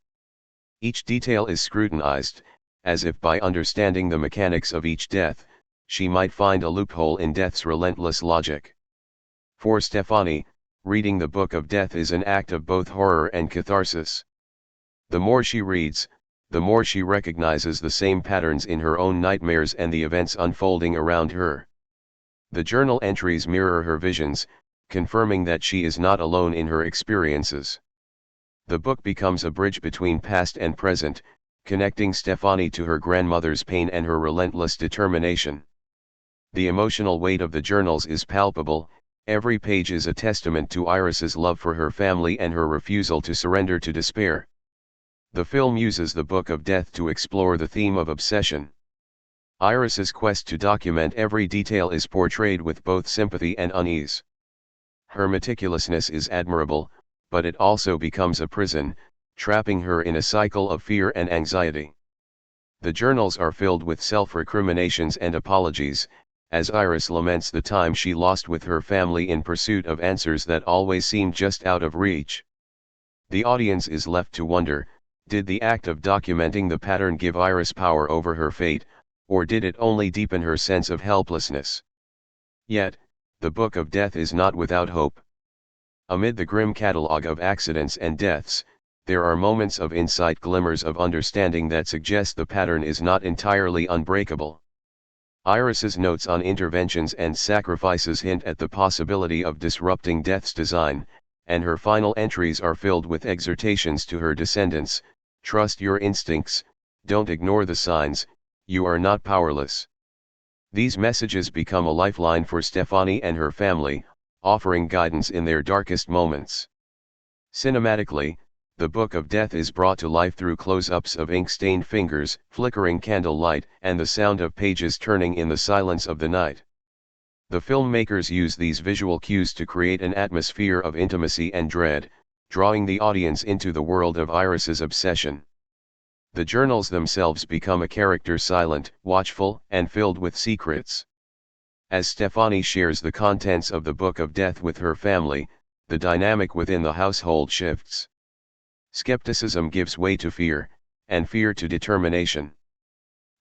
Each detail is scrutinized, as if by understanding the mechanics of each death, she might find a loophole in death's relentless logic. For Stefani, reading the Book of Death is an act of both horror and catharsis. The more she reads, the more she recognizes the same patterns in her own nightmares and the events unfolding around her. The journal entries mirror her visions, confirming that she is not alone in her experiences. The book becomes a bridge between past and present, connecting Stefani to her grandmother's pain and her relentless determination. The emotional weight of the journals is palpable. Every page is a testament to Iris's love for her family and her refusal to surrender to despair. The film uses the Book of Death to explore the theme of obsession. Iris's quest to document every detail is portrayed with both sympathy and unease. Her meticulousness is admirable, but it also becomes a prison, trapping her in a cycle of fear and anxiety. The journals are filled with self-recriminations and apologies, as Iris laments the time she lost with her family in pursuit of answers that always seemed just out of reach. The audience is left to wonder, did the act of documenting the pattern give Iris power over her fate, or did it only deepen her sense of helplessness? Yet, the Book of Death is not without hope. Amid the grim catalogue of accidents and deaths, there are moments of insight, glimmers of understanding that suggest the pattern is not entirely unbreakable. Iris's notes on interventions and sacrifices hint at the possibility of disrupting death's design, and her final entries are filled with exhortations to her descendants: trust your instincts, don't ignore the signs, you are not powerless. These messages become a lifeline for Stefani and her family, offering guidance in their darkest moments. Cinematically, the Book of Death is brought to life through close-ups of ink-stained fingers, flickering candlelight, and the sound of pages turning in the silence of the night. The filmmakers use these visual cues to create an atmosphere of intimacy and dread, drawing the audience into the world of Iris's obsession. The journals themselves become a character, silent, watchful, and filled with secrets. As Stefani shares the contents of the Book of Death with her family, the dynamic within the household shifts. Skepticism gives way to fear, and fear to determination.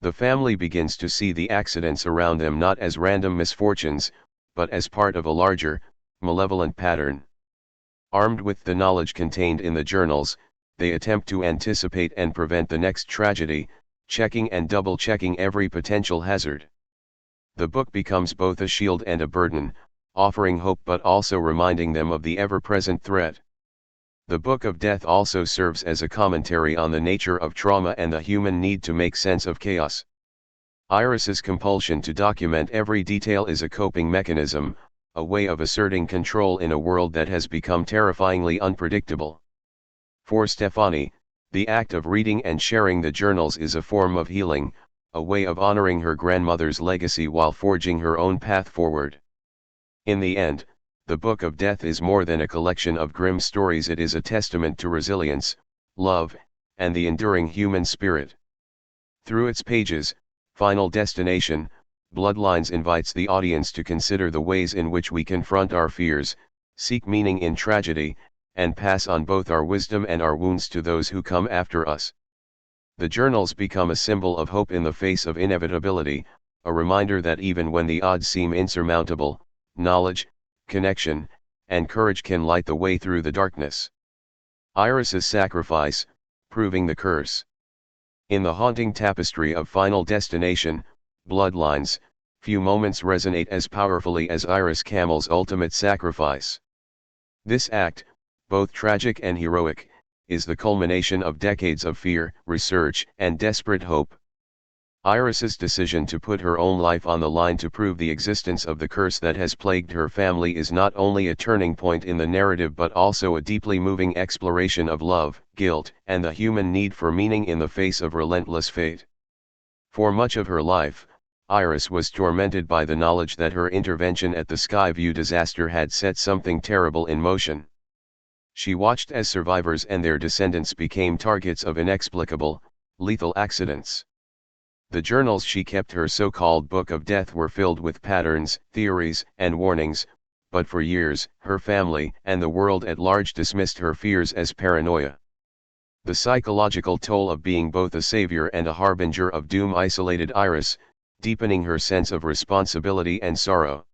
The family begins to see the accidents around them not as random misfortunes, but as part of a larger, malevolent pattern. Armed with the knowledge contained in the journals, they attempt to anticipate and prevent the next tragedy, checking and double-checking every potential hazard. The book becomes both a shield and a burden, offering hope but also reminding them of the ever-present threat. The Book of Death also serves as a commentary on the nature of trauma and the human need to make sense of chaos. Iris's compulsion to document every detail is a coping mechanism, a way of asserting control in a world that has become terrifyingly unpredictable. For Stefani, the act of reading and sharing the journals is a form of healing, a way of honoring her grandmother's legacy while forging her own path forward. In the end, the Book of Death is more than a collection of grim stories. It is a testament to resilience, love, and the enduring human spirit. Through its pages, Final Destination, Bloodlines invites the audience to consider the ways in which we confront our fears, seek meaning in tragedy, and pass on both our wisdom and our wounds to those who come after us. The journals become a symbol of hope in the face of inevitability, a reminder that even when the odds seem insurmountable, knowledge, connection, and courage can light the way through the darkness. Iris's sacrifice, proving the curse. In the haunting tapestry of Final Destination, Bloodlines, few moments resonate as powerfully as Iris Camel's ultimate sacrifice. This act, both tragic and heroic, is the culmination of decades of fear, research, and desperate hope. Iris's decision to put her own life on the line to prove the existence of the curse that has plagued her family is not only a turning point in the narrative but also a deeply moving exploration of love, guilt, and the human need for meaning in the face of relentless fate. For much of her life, Iris was tormented by the knowledge that her intervention at the Skyview disaster had set something terrible in motion. She watched as survivors and their descendants became targets of inexplicable, lethal accidents. The journals she kept, her so-called Book of Death, were filled with patterns, theories, and warnings, but for years, her family and the world at large dismissed her fears as paranoia. The psychological toll of being both a savior and a harbinger of doom isolated Iris, deepening her sense of responsibility and sorrow.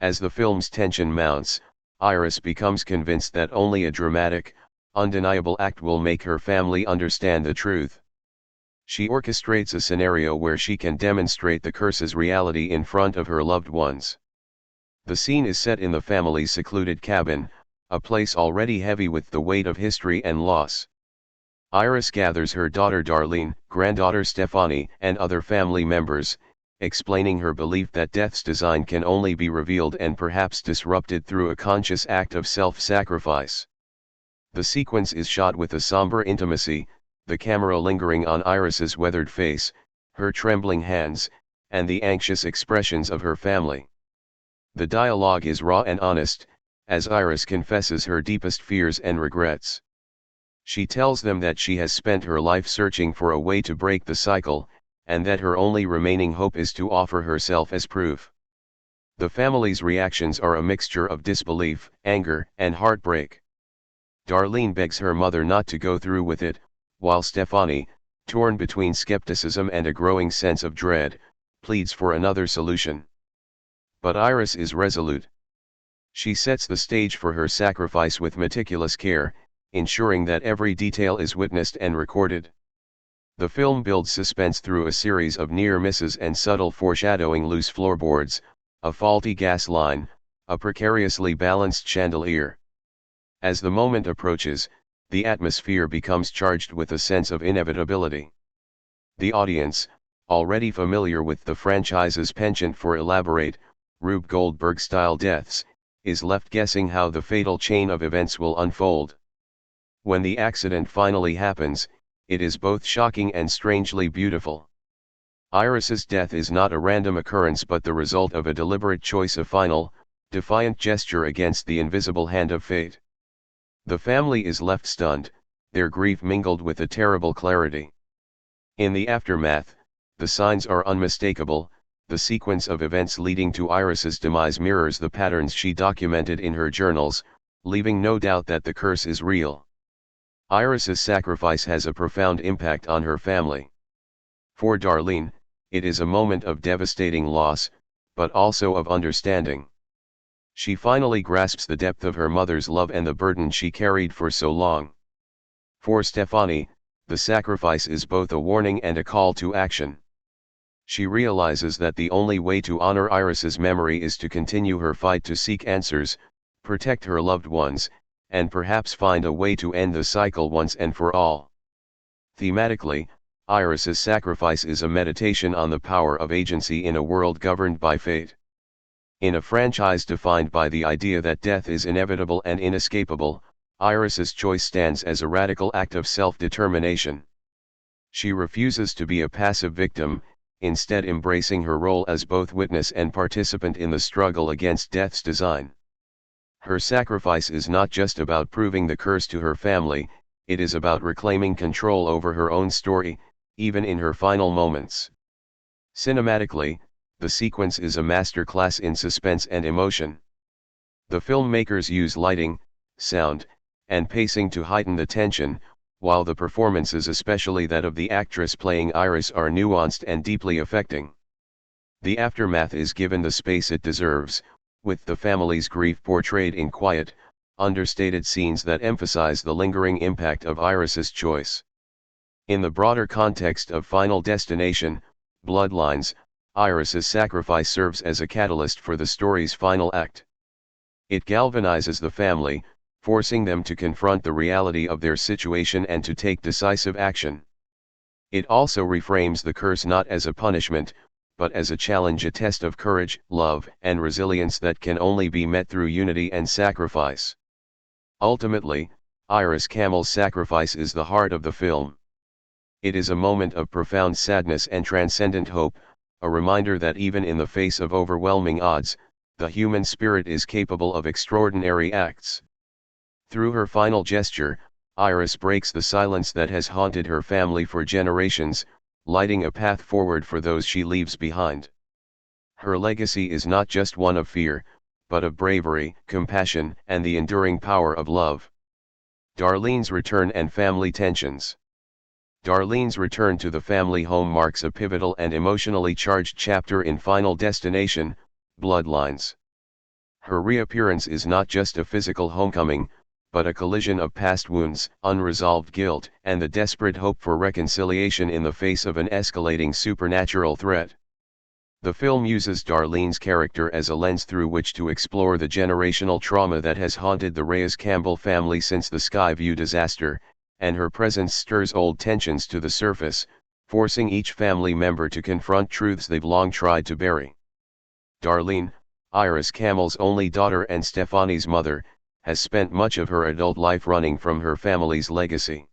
As the film's tension mounts, Iris becomes convinced that only a dramatic, undeniable act will make her family understand the truth. She orchestrates a scenario where she can demonstrate the curse's reality in front of her loved ones. The scene is set in the family's secluded cabin, a place already heavy with the weight of history and loss. Iris gathers her daughter Darlene, granddaughter Stefani, and other family members, explaining her belief that death's design can only be revealed and perhaps disrupted through a conscious act of self-sacrifice. The sequence is shot with a somber intimacy, the camera lingering on Iris's weathered face, her trembling hands, and the anxious expressions of her family. The dialogue is raw and honest, as Iris confesses her deepest fears and regrets. She tells them that she has spent her life searching for a way to break the cycle, and that her only remaining hope is to offer herself as proof. The family's reactions are a mixture of disbelief, anger, and heartbreak. Darlene begs her mother not to go through with it, while Stefani, torn between skepticism and a growing sense of dread, pleads for another solution. But Iris is resolute. She sets the stage for her sacrifice with meticulous care, ensuring that every detail is witnessed and recorded. The film builds suspense through a series of near misses and subtle foreshadowing: loose floorboards, a faulty gas line, a precariously balanced chandelier. As the moment approaches, the atmosphere becomes charged with a sense of inevitability. The audience, already familiar with the franchise's penchant for elaborate, Rube Goldberg-style deaths, is left guessing how the fatal chain of events will unfold. When the accident finally happens, it is both shocking and strangely beautiful. Iris's death is not a random occurrence but the result of a deliberate choice, a final, defiant gesture against the invisible hand of fate. The family is left stunned, their grief mingled with a terrible clarity. In the aftermath, the signs are unmistakable. The sequence of events leading to Iris's demise mirrors the patterns she documented in her journals, leaving no doubt that the curse is real. Iris's sacrifice has a profound impact on her family. For Darlene, it is a moment of devastating loss, but also of understanding. She finally grasps the depth of her mother's love and the burden she carried for so long. For Stefani, the sacrifice is both a warning and a call to action. She realizes that the only way to honor Iris's memory is to continue her fight to seek answers, protect her loved ones, and perhaps find a way to end the cycle once and for all. Thematically, Iris's sacrifice is a meditation on the power of agency in a world governed by fate. In a franchise defined by the idea that death is inevitable and inescapable, Iris's choice stands as a radical act of self-determination. She refuses to be a passive victim, instead embracing her role as both witness and participant in the struggle against death's design. Her sacrifice is not just about proving the curse to her family, it is about reclaiming control over her own story, even in her final moments. Cinematically, the sequence is a masterclass in suspense and emotion. The filmmakers use lighting, sound, and pacing to heighten the tension, while the performances, especially that of the actress playing Iris, are nuanced and deeply affecting. The aftermath is given the space it deserves, with the family's grief portrayed in quiet, understated scenes that emphasize the lingering impact of Iris's choice. In the broader context of Final Destination, Bloodlines, Iris's sacrifice serves as a catalyst for the story's final act. It galvanizes the family, forcing them to confront the reality of their situation and to take decisive action. It also reframes the curse not as a punishment, but as a challenge, a test of courage, love, and resilience that can only be met through unity and sacrifice. Ultimately, Iris Camel's sacrifice is the heart of the film. It is a moment of profound sadness and transcendent hope, a reminder that even in the face of overwhelming odds, the human spirit is capable of extraordinary acts. Through her final gesture, Iris breaks the silence that has haunted her family for generations, lighting a path forward for those she leaves behind. Her legacy is not just one of fear, but of bravery, compassion, and the enduring power of love. Darlene's return and family tensions. Darlene's return to the family home marks a pivotal and emotionally charged chapter in Final Destination, Bloodlines. Her reappearance is not just a physical homecoming, but a collision of past wounds, unresolved guilt, and the desperate hope for reconciliation in the face of an escalating supernatural threat. The film uses Darlene's character as a lens through which to explore the generational trauma that has haunted the Reyes-Campbell family since the Skyview disaster, and her presence stirs old tensions to the surface, forcing each family member to confront truths they've long tried to bury. Darlene, Iris Campbell's only daughter and Stefani's mother, has spent much of her adult life running from her family's legacy.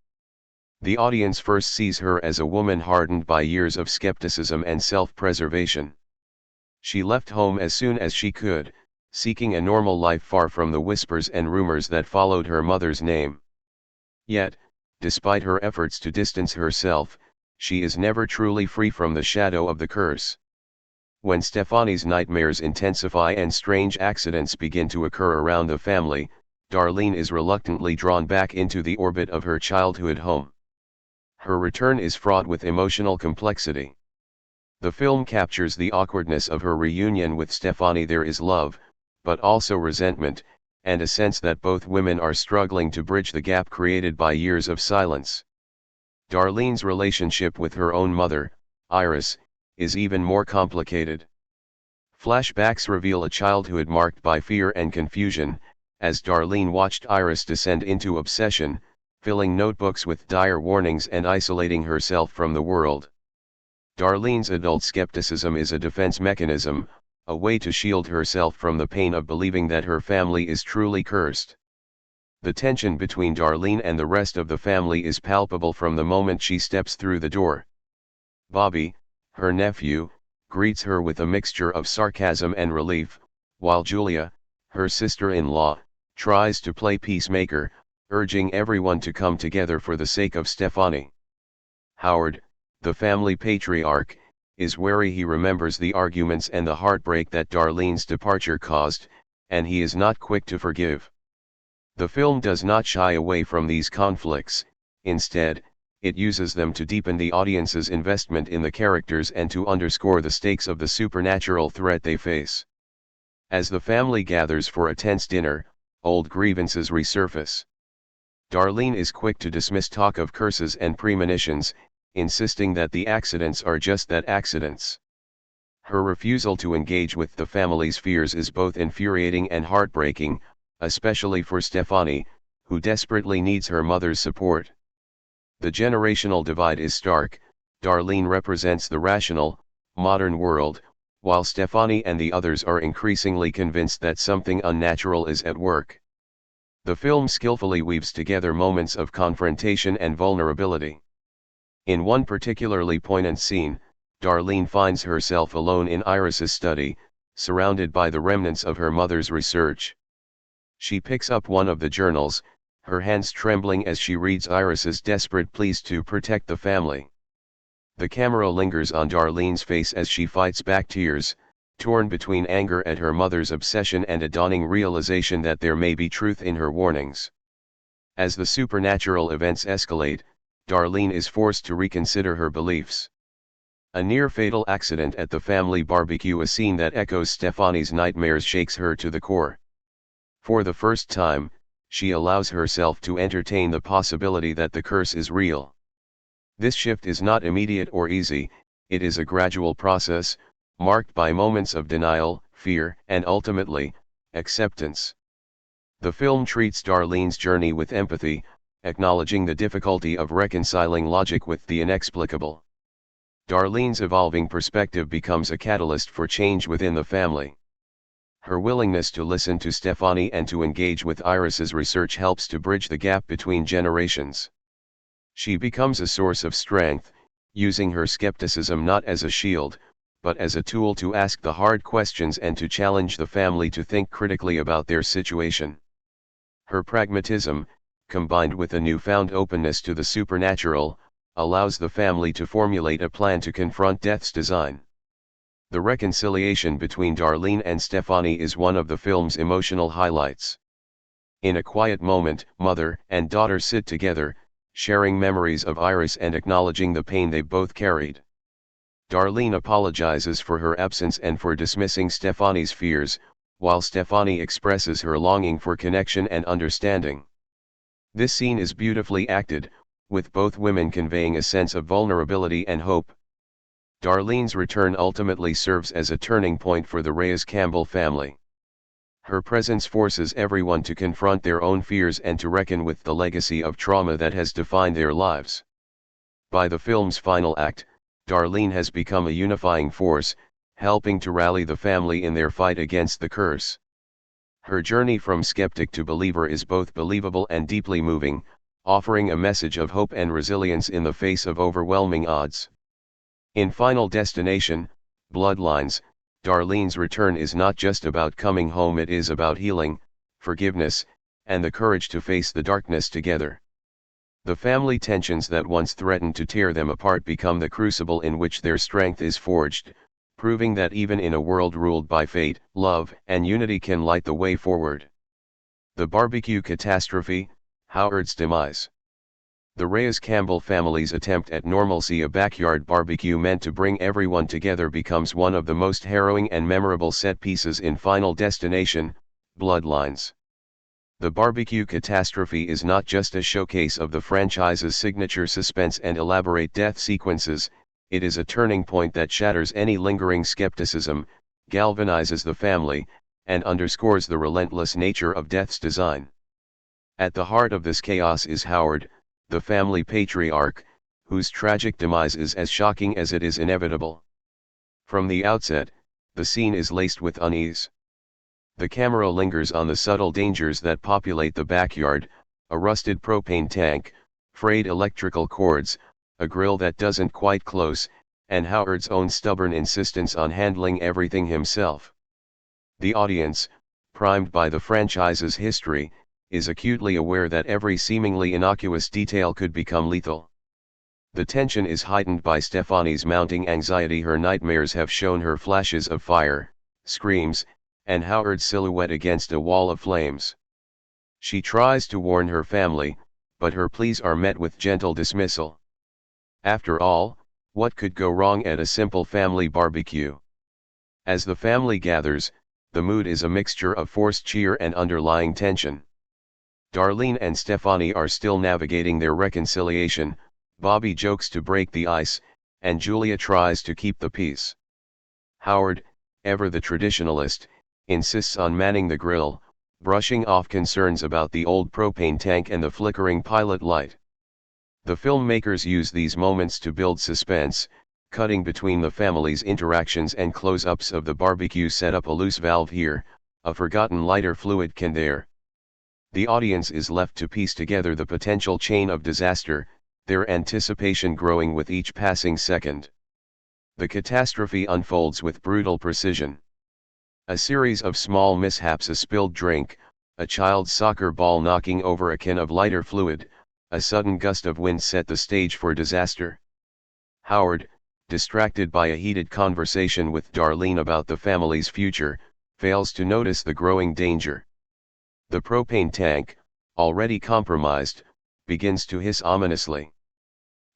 The audience first sees her as a woman hardened by years of skepticism and self-preservation. She left home as soon as she could, seeking a normal life far from the whispers and rumors that followed her mother's name. Yet, despite her efforts to distance herself, she is never truly free from the shadow of the curse. When Stefani's nightmares intensify and strange accidents begin to occur around the family, Darlene is reluctantly drawn back into the orbit of her childhood home. Her return is fraught with emotional complexity. The film captures the awkwardness of her reunion with Stefani. There is love, but also resentment, and a sense that both women are struggling to bridge the gap created by years of silence. Darlene's relationship with her own mother, Iris, is even more complicated. Flashbacks reveal a childhood marked by fear and confusion, as Darlene watched Iris descend into obsession, filling notebooks with dire warnings and isolating herself from the world. Darlene's adult skepticism is a defense mechanism, a way to shield herself from the pain of believing that her family is truly cursed. The tension between Darlene and the rest of the family is palpable from the moment she steps through the door. Bobby, her nephew, greets her with a mixture of sarcasm and relief, while Julia, her sister-in-law, tries to play peacemaker, urging everyone to come together for the sake of Stefani. Howard, the family patriarch, is wary. He remembers the arguments and the heartbreak that Darlene's departure caused, and he is not quick to forgive. The film does not shy away from these conflicts. Instead, it uses them to deepen the audience's investment in the characters and to underscore the stakes of the supernatural threat they face. As the family gathers for a tense dinner, old grievances resurface. Darlene is quick to dismiss talk of curses and premonitions, insisting that the accidents are just that, accidents. Her refusal to engage with the family's fears is both infuriating and heartbreaking, especially for Stefani, who desperately needs her mother's support. The generational divide is stark. Darlene represents the rational, modern world, while Stefani and the others are increasingly convinced that something unnatural is at work. The film skillfully weaves together moments of confrontation and vulnerability. In one particularly poignant scene, Darlene finds herself alone in Iris's study, surrounded by the remnants of her mother's research. She picks up one of the journals, her hands trembling as she reads Iris's desperate pleas to protect the family. The camera lingers on Darlene's face as she fights back tears, torn between anger at her mother's obsession and a dawning realization that there may be truth in her warnings. As the supernatural events escalate, Darlene is forced to reconsider her beliefs. A near-fatal accident at the family barbecue, a scene that echoes Stefani's nightmares, shakes her to the core. For the first time, she allows herself to entertain the possibility that the curse is real. This shift is not immediate or easy. It is a gradual process, marked by moments of denial, fear, and ultimately, acceptance. The film treats Darlene's journey with empathy, acknowledging the difficulty of reconciling logic with the inexplicable. Darlene's evolving perspective becomes a catalyst for change within the family. Her willingness to listen to Stefani and to engage with Iris's research helps to bridge the gap between generations. She becomes a source of strength, using her skepticism not as a shield, but as a tool to ask the hard questions and to challenge the family to think critically about their situation. Her pragmatism, combined with a newfound openness to the supernatural, allows the family to formulate a plan to confront death's design. The reconciliation between Darlene and Stefani is one of the film's emotional highlights. In a quiet moment, mother and daughter sit together, sharing memories of Iris and acknowledging the pain they both carried. Darlene apologizes for her absence and for dismissing Stefani's fears, while Stefani expresses her longing for connection and understanding. This scene is beautifully acted, with both women conveying a sense of vulnerability and hope. Darlene's return ultimately serves as a turning point for the Reyes-Campbell family. Her presence forces everyone to confront their own fears and to reckon with the legacy of trauma that has defined their lives. By the film's final act, Darlene has become a unifying force, helping to rally the family in their fight against the curse. Her journey from skeptic to believer is both believable and deeply moving, offering a message of hope and resilience in the face of overwhelming odds. In Final Destination, Bloodlines, Darlene's return is not just about coming home, it is about healing, forgiveness, and the courage to face the darkness together. The family tensions that once threatened to tear them apart become the crucible in which their strength is forged, proving that even in a world ruled by fate, love and unity can light the way forward. The barbecue catastrophe, Howard's demise. The Reyes-Campbell family's attempt at normalcy, a backyard barbecue meant to bring everyone together, becomes one of the most harrowing and memorable set pieces in Final Destination, Bloodlines. The barbecue catastrophe is not just a showcase of the franchise's signature suspense and elaborate death sequences, it is a turning point that shatters any lingering skepticism, galvanizes the family, and underscores the relentless nature of death's design. At the heart of this chaos is Howard, the family patriarch, whose tragic demise is as shocking as it is inevitable. From the outset, the scene is laced with unease. The camera lingers on the subtle dangers that populate the backyard: a rusted propane tank, frayed electrical cords, a grill that doesn't quite close, and Howard's own stubborn insistence on handling everything himself. The audience, primed by the franchise's history, is acutely aware that every seemingly innocuous detail could become lethal. The tension is heightened by Stefani's mounting anxiety. Her nightmares have shown her flashes of fire, screams, and Howard's silhouette against a wall of flames. She tries to warn her family, but her pleas are met with gentle dismissal. After all, what could go wrong at a simple family barbecue? As the family gathers, the mood is a mixture of forced cheer and underlying tension. Darlene and Stefani are still navigating their reconciliation, Bobby jokes to break the ice, and Julia tries to keep the peace. Howard, ever the traditionalist, insists on manning the grill, brushing off concerns about the old propane tank and the flickering pilot light. The filmmakers use these moments to build suspense, cutting between the family's interactions and close-ups of the barbecue setup: a loose valve here, a forgotten lighter fluid can there. The audience is left to piece together the potential chain of disaster, their anticipation growing with each passing second. The catastrophe unfolds with brutal precision. A series of small mishaps: a spilled drink, a child's soccer ball knocking over a can of lighter fluid, a sudden gust of wind set the stage for disaster. Howard, distracted by a heated conversation with Darlene about the family's future, fails to notice the growing danger. The propane tank, already compromised, begins to hiss ominously.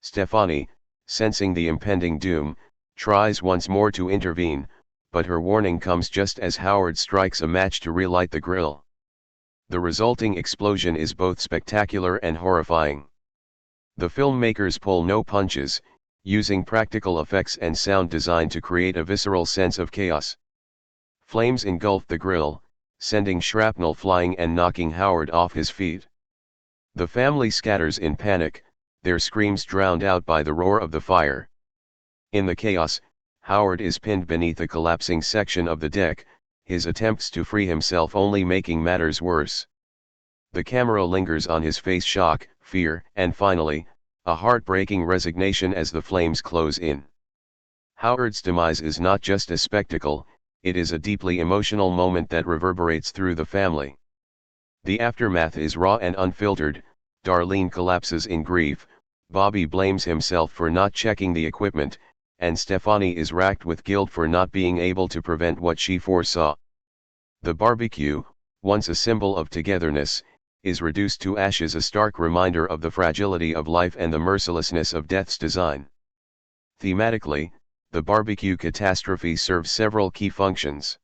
Stefani, sensing the impending doom, tries once more to intervene, but her warning comes just as Howard strikes a match to relight the grill. The resulting explosion is both spectacular and horrifying. The filmmakers pull no punches, using practical effects and sound design to create a visceral sense of chaos. Flames engulf the grill, sending shrapnel flying and knocking Howard off his feet. The family scatters in panic, their screams drowned out by the roar of the fire. In the chaos, Howard is pinned beneath a collapsing section of the deck, his attempts to free himself only making matters worse. The camera lingers on his face: shock, fear, and finally, a heartbreaking resignation as the flames close in. Howard's demise is not just a spectacle, it is a deeply emotional moment that reverberates through the family. The aftermath is raw and unfiltered. Darlene collapses in grief, Bobby blames himself for not checking the equipment, and Stefani is racked with guilt for not being able to prevent what she foresaw. The barbecue, once a symbol of togetherness, is reduced to ashes, a stark reminder of the fragility of life and the mercilessness of death's design. Thematically, the barbecue catastrophe serves several key functions.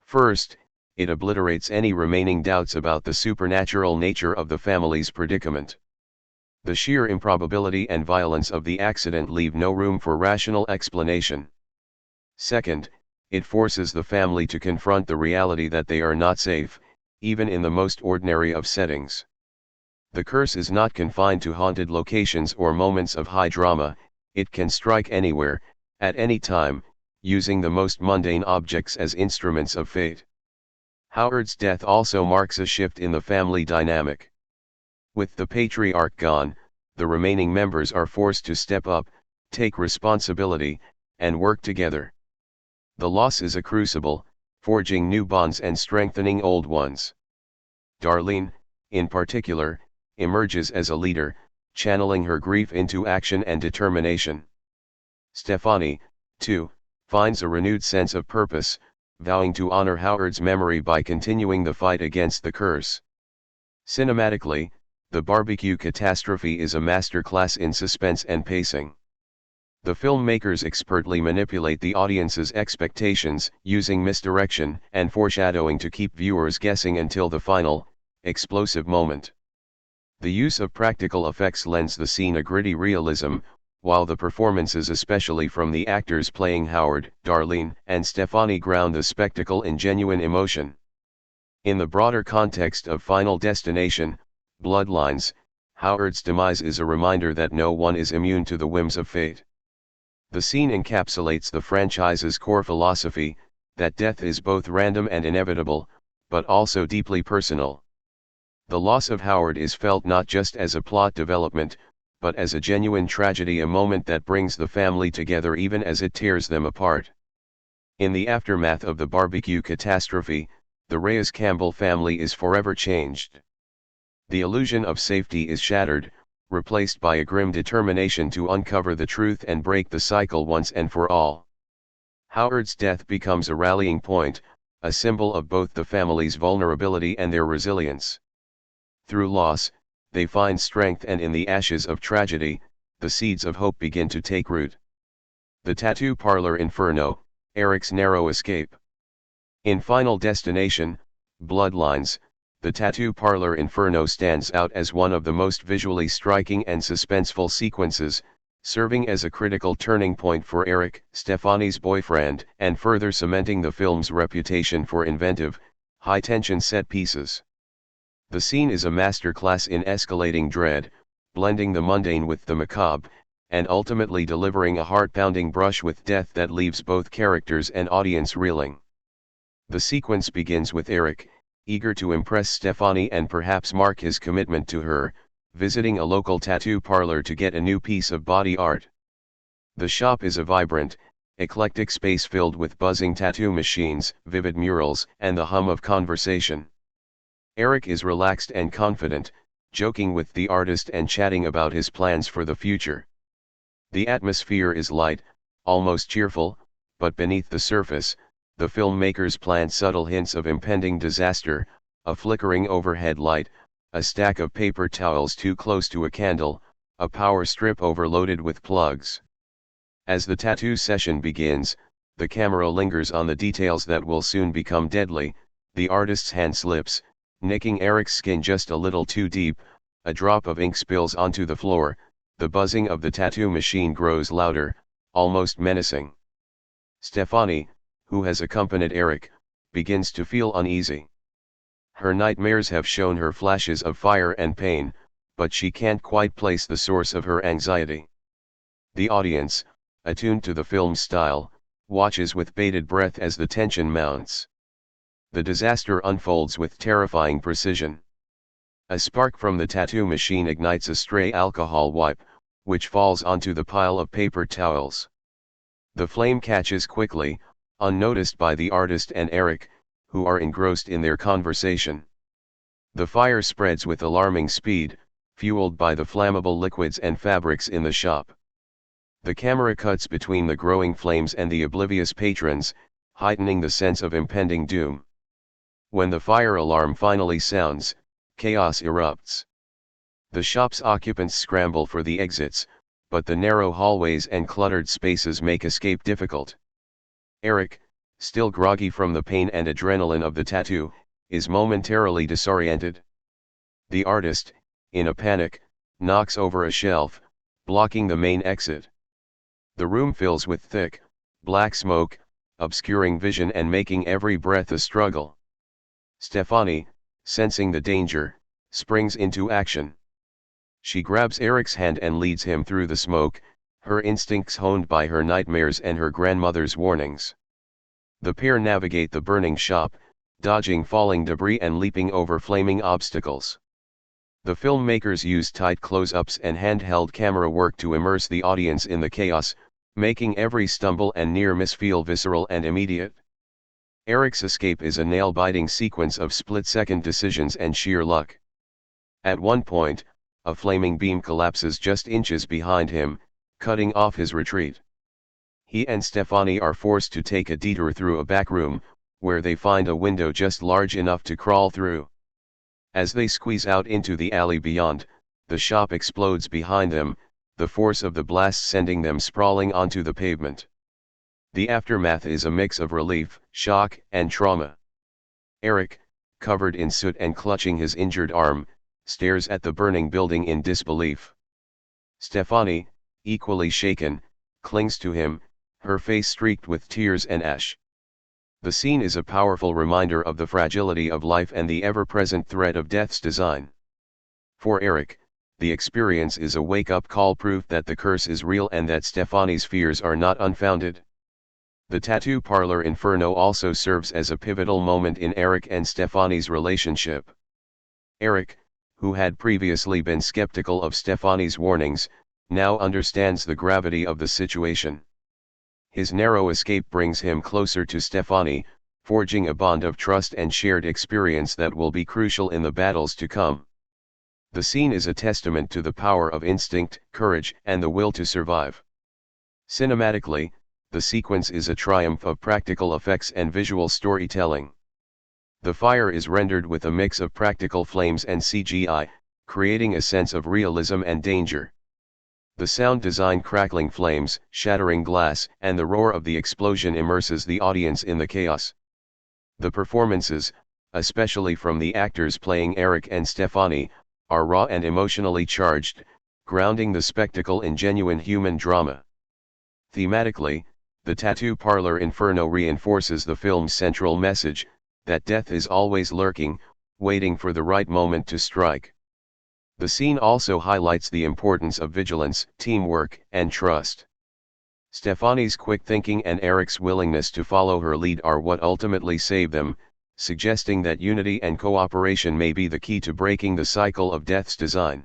First, it obliterates any remaining doubts about the supernatural nature of the family's predicament. The sheer improbability and violence of the accident leave no room for rational explanation. Second, it forces the family to confront the reality that they are not safe, even in the most ordinary of settings. The curse is not confined to haunted locations or moments of high drama, it can strike anywhere, at any time, using the most mundane objects as instruments of fate. Howard's death also marks a shift in the family dynamic. With the patriarch gone, the remaining members are forced to step up, take responsibility, and work together. The loss is a crucible, forging new bonds and strengthening old ones. Darlene, in particular, emerges as a leader, channeling her grief into action and determination. Stefani, too, finds a renewed sense of purpose, vowing to honor Howard's memory by continuing the fight against the curse. Cinematically, the barbecue catastrophe is a masterclass in suspense and pacing. The filmmakers expertly manipulate the audience's expectations, using misdirection and foreshadowing to keep viewers guessing until the final, explosive moment. The use of practical effects lends the scene a gritty realism, while the performances, especially from the actors playing Howard, Darlene, and Stefani, ground the spectacle in genuine emotion. In the broader context of Final Destination, Bloodlines, Howard's demise is a reminder that no one is immune to the whims of fate. The scene encapsulates the franchise's core philosophy, that death is both random and inevitable, but also deeply personal. The loss of Howard is felt not just as a plot development, but as a genuine tragedy, a moment that brings the family together even as it tears them apart. In the aftermath of the barbecue catastrophe, the Reyes-Campbell family is forever changed. The illusion of safety is shattered, replaced by a grim determination to uncover the truth and break the cycle once and for all. Howard's death becomes a rallying point, a symbol of both the family's vulnerability and their resilience. Through loss, they find strength, and in the ashes of tragedy, the seeds of hope begin to take root. The Tattoo Parlor Inferno, Eric's narrow escape. In Final Destination, Bloodlines, the Tattoo Parlor Inferno stands out as one of the most visually striking and suspenseful sequences, serving as a critical turning point for Eric, Stefani's boyfriend, and further cementing the film's reputation for inventive, high-tension set pieces. The scene is a masterclass in escalating dread, blending the mundane with the macabre, and ultimately delivering a heart-pounding brush with death that leaves both characters and audience reeling. The sequence begins with Eric, eager to impress Stefani and perhaps mark his commitment to her, visiting a local tattoo parlor to get a new piece of body art. The shop is a vibrant, eclectic space filled with buzzing tattoo machines, vivid murals, and the hum of conversation. Eric is relaxed and confident, joking with the artist and chatting about his plans for the future. The atmosphere is light, almost cheerful, but beneath the surface, the filmmakers plant subtle hints of impending disaster, a flickering overhead light, a stack of paper towels too close to a candle, a power strip overloaded with plugs. As the tattoo session begins, the camera lingers on the details that will soon become deadly. The artist's hand slips, nicking Eric's skin just a little too deep, a drop of ink spills onto the floor, the buzzing of the tattoo machine grows louder, almost menacing. Stefani, who has accompanied Eric, begins to feel uneasy. Her nightmares have shown her flashes of fire and pain, but she can't quite place the source of her anxiety. The audience, attuned to the film's style, watches with bated breath as the tension mounts. The disaster unfolds with terrifying precision. A spark from the tattoo machine ignites a stray alcohol wipe, which falls onto the pile of paper towels. The flame catches quickly, unnoticed by the artist and Eric, who are engrossed in their conversation. The fire spreads with alarming speed, fueled by the flammable liquids and fabrics in the shop. The camera cuts between the growing flames and the oblivious patrons, heightening the sense of impending doom. When the fire alarm finally sounds, Chaos erupts. The shop's occupants scramble for the exits, but the narrow hallways and cluttered spaces make escape difficult. Eric, still groggy from the pain and adrenaline of the tattoo, is momentarily disoriented. The artist, in a panic, knocks over a shelf, blocking the main exit. The room fills with thick, black smoke, obscuring vision and making every breath a struggle. Stefani, sensing the danger, springs into action. She grabs Eric's hand and leads him through the smoke, her instincts honed by her nightmares and her grandmother's warnings. The pair navigate the burning shop, dodging falling debris and leaping over flaming obstacles. The filmmakers use tight close-ups and handheld camera work to immerse the audience in the chaos, making every stumble and near miss feel visceral and immediate. Eric's escape is a nail-biting sequence of split-second decisions and sheer luck. At one point, a flaming beam collapses just inches behind him, cutting off his retreat. He and Stefani are forced to take a detour through a back room, where they find a window just large enough to crawl through. As they squeeze out into the alley beyond, the shop explodes behind them, the force of the blast sending them sprawling onto the pavement. The aftermath is a mix of relief, shock, and trauma. Eric, covered in soot and clutching his injured arm, stares at the burning building in disbelief. Stefani, equally shaken, clings to him, her face streaked with tears and ash. The scene is a powerful reminder of the fragility of life and the ever-present threat of death's design. For Eric, the experience is a wake-up call, proof that the curse is real and that Stefani's fears are not unfounded. The tattoo parlor inferno also serves as a pivotal moment in Eric and Stefani's relationship. Eric, who had previously been skeptical of Stefani's warnings, now understands the gravity of the situation. His narrow escape brings him closer to Stefani, forging a bond of trust and shared experience that will be crucial in the battles to come. The scene is a testament to the power of instinct, courage, and the will to survive. Cinematically, the sequence is a triumph of practical effects and visual storytelling. The fire is rendered with a mix of practical flames and CGI, creating a sense of realism and danger. The sound design, crackling flames, shattering glass, and the roar of the explosion immerses the audience in the chaos. The performances, especially from the actors playing Eric and Stefani, are raw and emotionally charged, grounding the spectacle in genuine human drama. Thematically, the tattoo parlor inferno reinforces the film's central message, that death is always lurking, waiting for the right moment to strike. The scene also highlights the importance of vigilance, teamwork, and trust. Stefani's quick thinking and Eric's willingness to follow her lead are what ultimately save them, suggesting that unity and cooperation may be the key to breaking the cycle of death's design.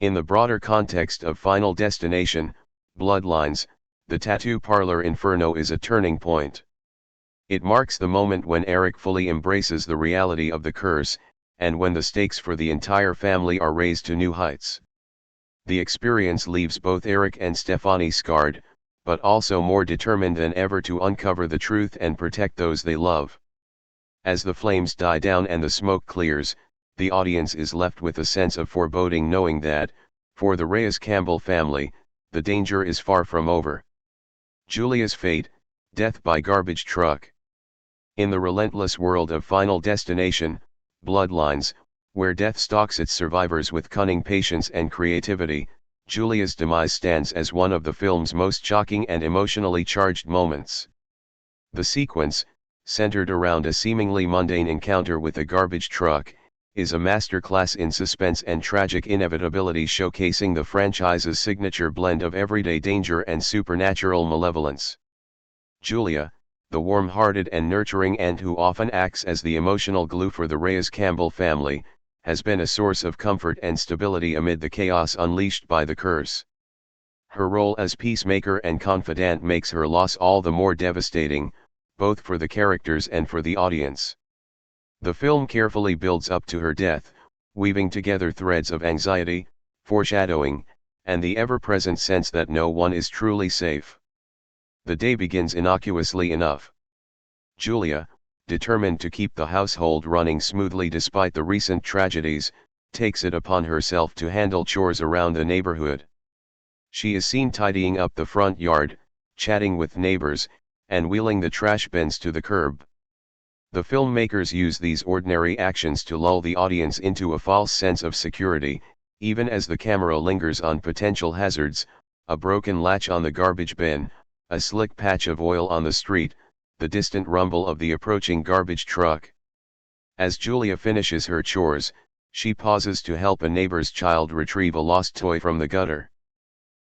In the broader context of Final Destination, Bloodlines, the tattoo parlor inferno is a turning point. It marks the moment when Eric fully embraces the reality of the curse, and when the stakes for the entire family are raised to new heights. The experience leaves both Eric and Stefani scarred, but also more determined than ever to uncover the truth and protect those they love. As the flames die down and the smoke clears, the audience is left with a sense of foreboding, knowing that, for the Reyes-Campbell family, the danger is far from over. Julia's fate, death by garbage truck. In the relentless world of Final Destination, Bloodlines, where death stalks its survivors with cunning patience and creativity, Julia's demise stands as one of the film's most shocking and emotionally charged moments. The sequence, centered around a seemingly mundane encounter with a garbage truck, is a masterclass in suspense and tragic inevitability, showcasing the franchise's signature blend of everyday danger and supernatural malevolence. Julia, the warm-hearted and nurturing aunt who often acts as the emotional glue for the Reyes-Campbell family, has been a source of comfort and stability amid the chaos unleashed by the curse. Her role as peacemaker and confidant makes her loss all the more devastating, both for the characters and for the audience. The film carefully builds up to her death, weaving together threads of anxiety, foreshadowing, and the ever-present sense that no one is truly safe. The day begins innocuously enough. Julia, determined to keep the household running smoothly despite the recent tragedies, takes it upon herself to handle chores around the neighborhood. She is seen tidying up the front yard, chatting with neighbors, and wheeling the trash bins to the curb. The filmmakers use these ordinary actions to lull the audience into a false sense of security, even as the camera lingers on potential hazards, a broken latch on the garbage bin, a slick patch of oil on the street, the distant rumble of the approaching garbage truck. As Julia finishes her chores, she pauses to help a neighbor's child retrieve a lost toy from the gutter.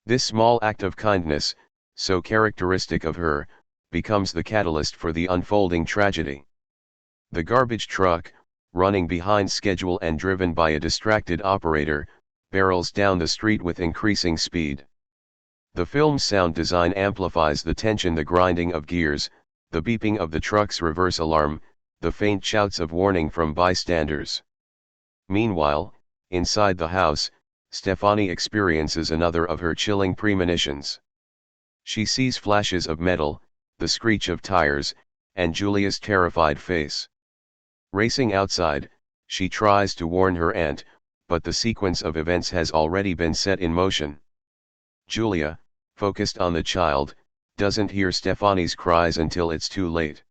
This small act of kindness, so characteristic of her, becomes the catalyst for the unfolding tragedy. The garbage truck, running behind schedule and driven by a distracted operator, barrels down the street with increasing speed. The film's sound design amplifies the tension, the grinding of gears, the beeping of the truck's reverse alarm, the faint shouts of warning from bystanders. Meanwhile, inside the house, Stefani experiences another of her chilling premonitions. She sees flashes of metal, the screech of tires, and Julia's terrified face. Racing outside, she tries to warn her aunt, but the sequence of events has already been set in motion. Julia, focused on the child, doesn't hear Stefani's cries until it's too late.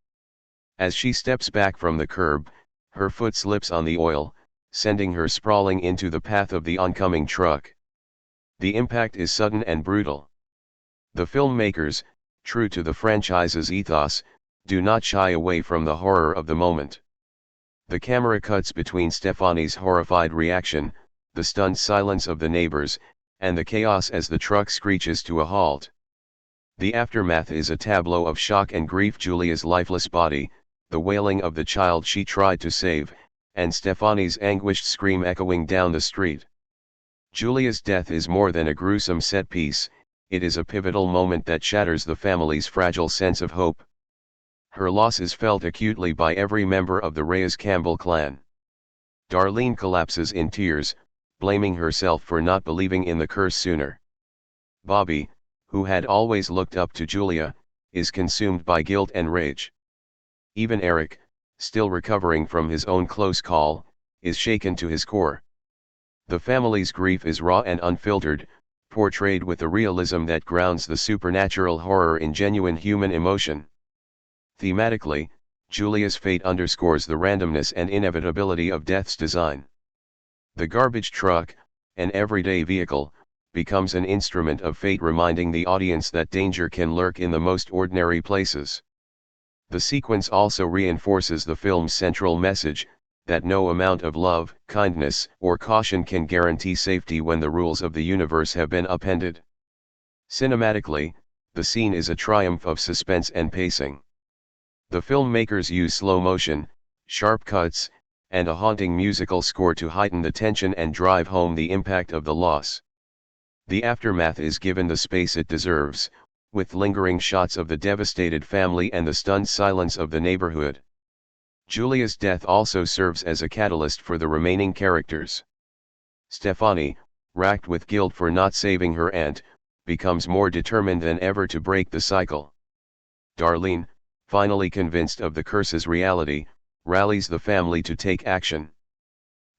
As she steps back from the curb, her foot slips on the oil, sending her sprawling into the path of the oncoming truck. The impact is sudden and brutal. The filmmakers, true to the franchise's ethos, do not shy away from the horror of the moment. The camera cuts between Stefani's horrified reaction, the stunned silence of the neighbors, and the chaos as the truck screeches to a halt. The aftermath is a tableau of shock and grief: Julia's lifeless body, the wailing of the child she tried to save, and Stefani's anguished scream echoing down the street. Julia's death is more than a gruesome set piece, it is a pivotal moment that shatters the family's fragile sense of hope. Her loss is felt acutely by every member of the Reyes-Campbell clan. Darlene collapses in tears, blaming herself for not believing in the curse sooner. Bobby, who had always looked up to Julia, is consumed by guilt and rage. Even Eric, still recovering from his own close call, is shaken to his core. The family's grief is raw and unfiltered, portrayed with a realism that grounds the supernatural horror in genuine human emotion. Thematically, Julia's fate underscores the randomness and inevitability of death's design. The garbage truck, an everyday vehicle, becomes an instrument of fate, reminding the audience that danger can lurk in the most ordinary places. The sequence also reinforces the film's central message, that no amount of love, kindness, or caution can guarantee safety when the rules of the universe have been upended. Cinematically, the scene is a triumph of suspense and pacing. The filmmakers use slow motion, sharp cuts, and a haunting musical score to heighten the tension and drive home the impact of the loss. The aftermath is given the space it deserves, with lingering shots of the devastated family and the stunned silence of the neighborhood. Julia's death also serves as a catalyst for the remaining characters. Stefani, racked with guilt for not saving her aunt, becomes more determined than ever to break the cycle. Darlene, finally convinced of the curse's reality, rallies the family to take action.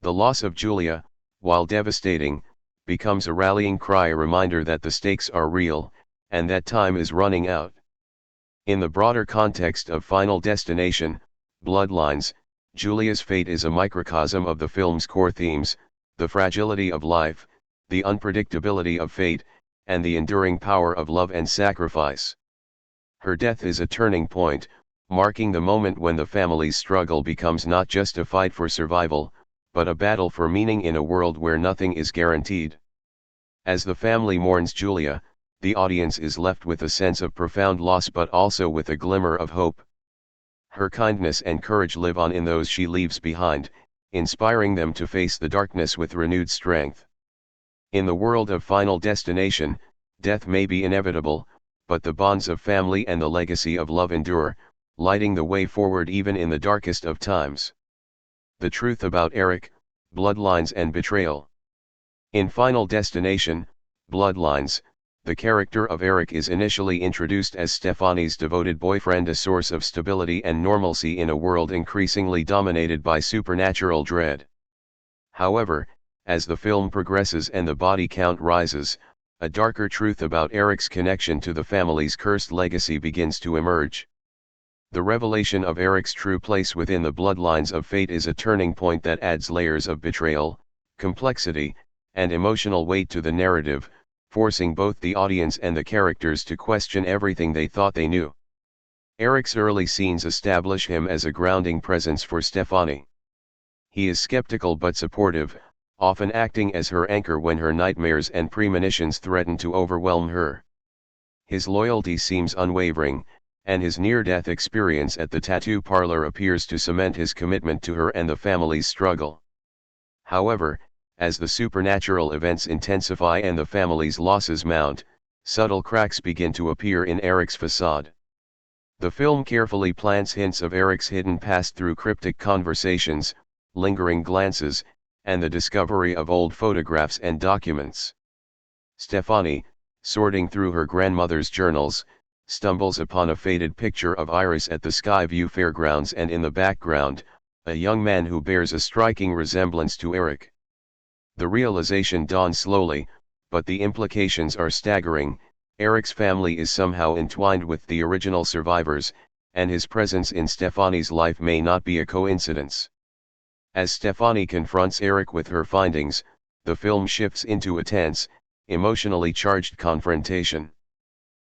The loss of Julia, while devastating, becomes a rallying cry, a reminder that the stakes are real, and that time is running out. In the broader context of Final Destination, Bloodlines, Julia's fate is a microcosm of the film's core themes: the fragility of life, the unpredictability of fate, and the enduring power of love and sacrifice. Her death is a turning point, marking the moment when the family's struggle becomes not just a fight for survival, but a battle for meaning in a world where nothing is guaranteed. As the family mourns Julia, the audience is left with a sense of profound loss but also with a glimmer of hope. Her kindness and courage live on in those she leaves behind, inspiring them to face the darkness with renewed strength. In the world of Final Destination, death may be inevitable, but the bonds of family and the legacy of love endure, lighting the way forward even in the darkest of times. The truth about Eric, Bloodlines and Betrayal. In Final Destination, Bloodlines, The character of Eric is initially introduced as Stefani's devoted boyfriend, a source of stability and normalcy in a world increasingly dominated by supernatural dread. However, as the film progresses and the body count rises, a darker truth about Eric's connection to the family's cursed legacy begins to emerge. The revelation of Eric's true place within the bloodlines of fate is a turning point that adds layers of betrayal, complexity, and emotional weight to the narrative, forcing both the audience and the characters to question everything they thought they knew. Eric's early scenes establish him as a grounding presence for Stefani. He is skeptical but supportive, often acting as her anchor when her nightmares and premonitions threaten to overwhelm her. His loyalty seems unwavering, and his near-death experience at the tattoo parlor appears to cement his commitment to her and the family's struggle. However, as the supernatural events intensify and the family's losses mount, subtle cracks begin to appear in Eric's facade. The film carefully plants hints of Eric's hidden past through cryptic conversations, lingering glances, and the discovery of old photographs and documents. Stefani, sorting through her grandmother's journals, stumbles upon a faded picture of Iris at the Skyview Fairgrounds, and in the background, a young man who bears a striking resemblance to Eric. The realization dawns slowly, but the implications are staggering. Eric's family is somehow entwined with the original survivors, and his presence in Stefani's life may not be a coincidence. As Stefani confronts Eric with her findings, the film shifts into a tense, emotionally charged confrontation.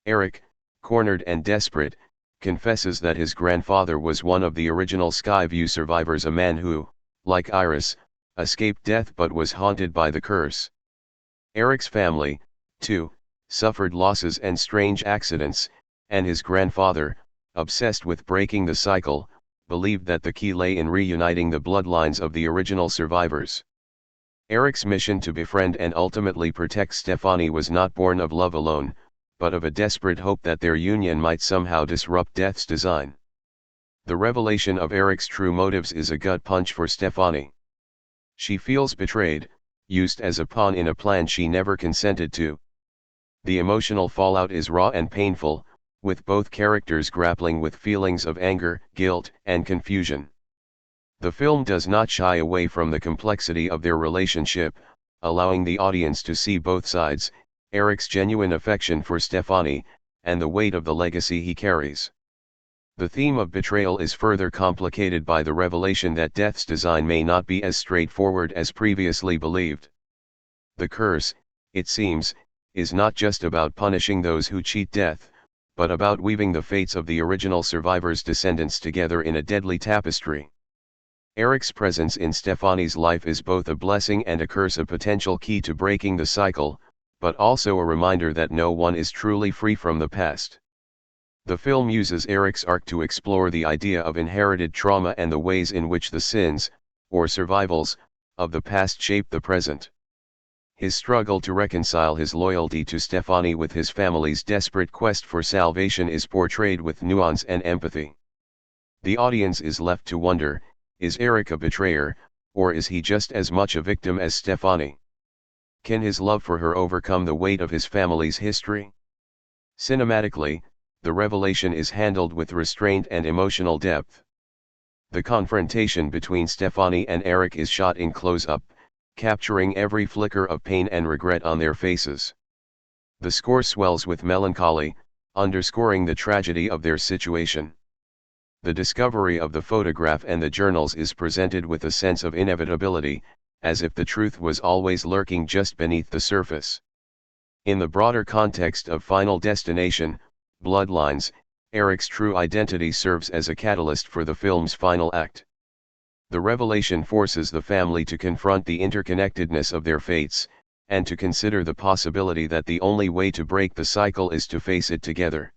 Eric, cornered and desperate, confesses that his grandfather was one of the original Skyview survivors, a man who, like Iris, escaped death but was haunted by the curse. Eric's family, too, suffered losses and strange accidents, and his grandfather, obsessed with breaking the cycle, believed that the key lay in reuniting the bloodlines of the original survivors. Eric's mission to befriend and ultimately protect Stefani was not born of love alone, but of a desperate hope that their union might somehow disrupt death's design. The revelation of Eric's true motives is a gut punch for Stefani. She feels betrayed, used as a pawn in a plan she never consented to. The emotional fallout is raw and painful, with both characters grappling with feelings of anger, guilt, and confusion. The film does not shy away from the complexity of their relationship, allowing the audience to see both sides, Eric's genuine affection for Stefani, and the weight of the legacy he carries. The theme of betrayal is further complicated by the revelation that death's design may not be as straightforward as previously believed. The curse, it seems, is not just about punishing those who cheat death, but about weaving the fates of the original survivors' descendants together in a deadly tapestry. Eric's presence in Stefani's life is both a blessing and a curse, a potential key to breaking the cycle, but also a reminder that no one is truly free from the past. The film uses Eric's arc to explore the idea of inherited trauma and the ways in which the sins, or survivals, of the past shape the present. His struggle to reconcile his loyalty to Stefani with his family's desperate quest for salvation is portrayed with nuance and empathy. The audience is left to wonder, is Eric a betrayer, or is he just as much a victim as Stefani? Can his love for her overcome the weight of his family's history? Cinematically, the revelation is handled with restraint and emotional depth. The confrontation between Stefani and Eric is shot in close-up, capturing every flicker of pain and regret on their faces. The score swells with melancholy, underscoring the tragedy of their situation. The discovery of the photograph and the journals is presented with a sense of inevitability, as if the truth was always lurking just beneath the surface. In the broader context of Final Destination, Bloodlines, Eric's true identity serves as a catalyst for the film's final act. The revelation forces the family to confront the interconnectedness of their fates, and to consider the possibility that the only way to break the cycle is to face it together.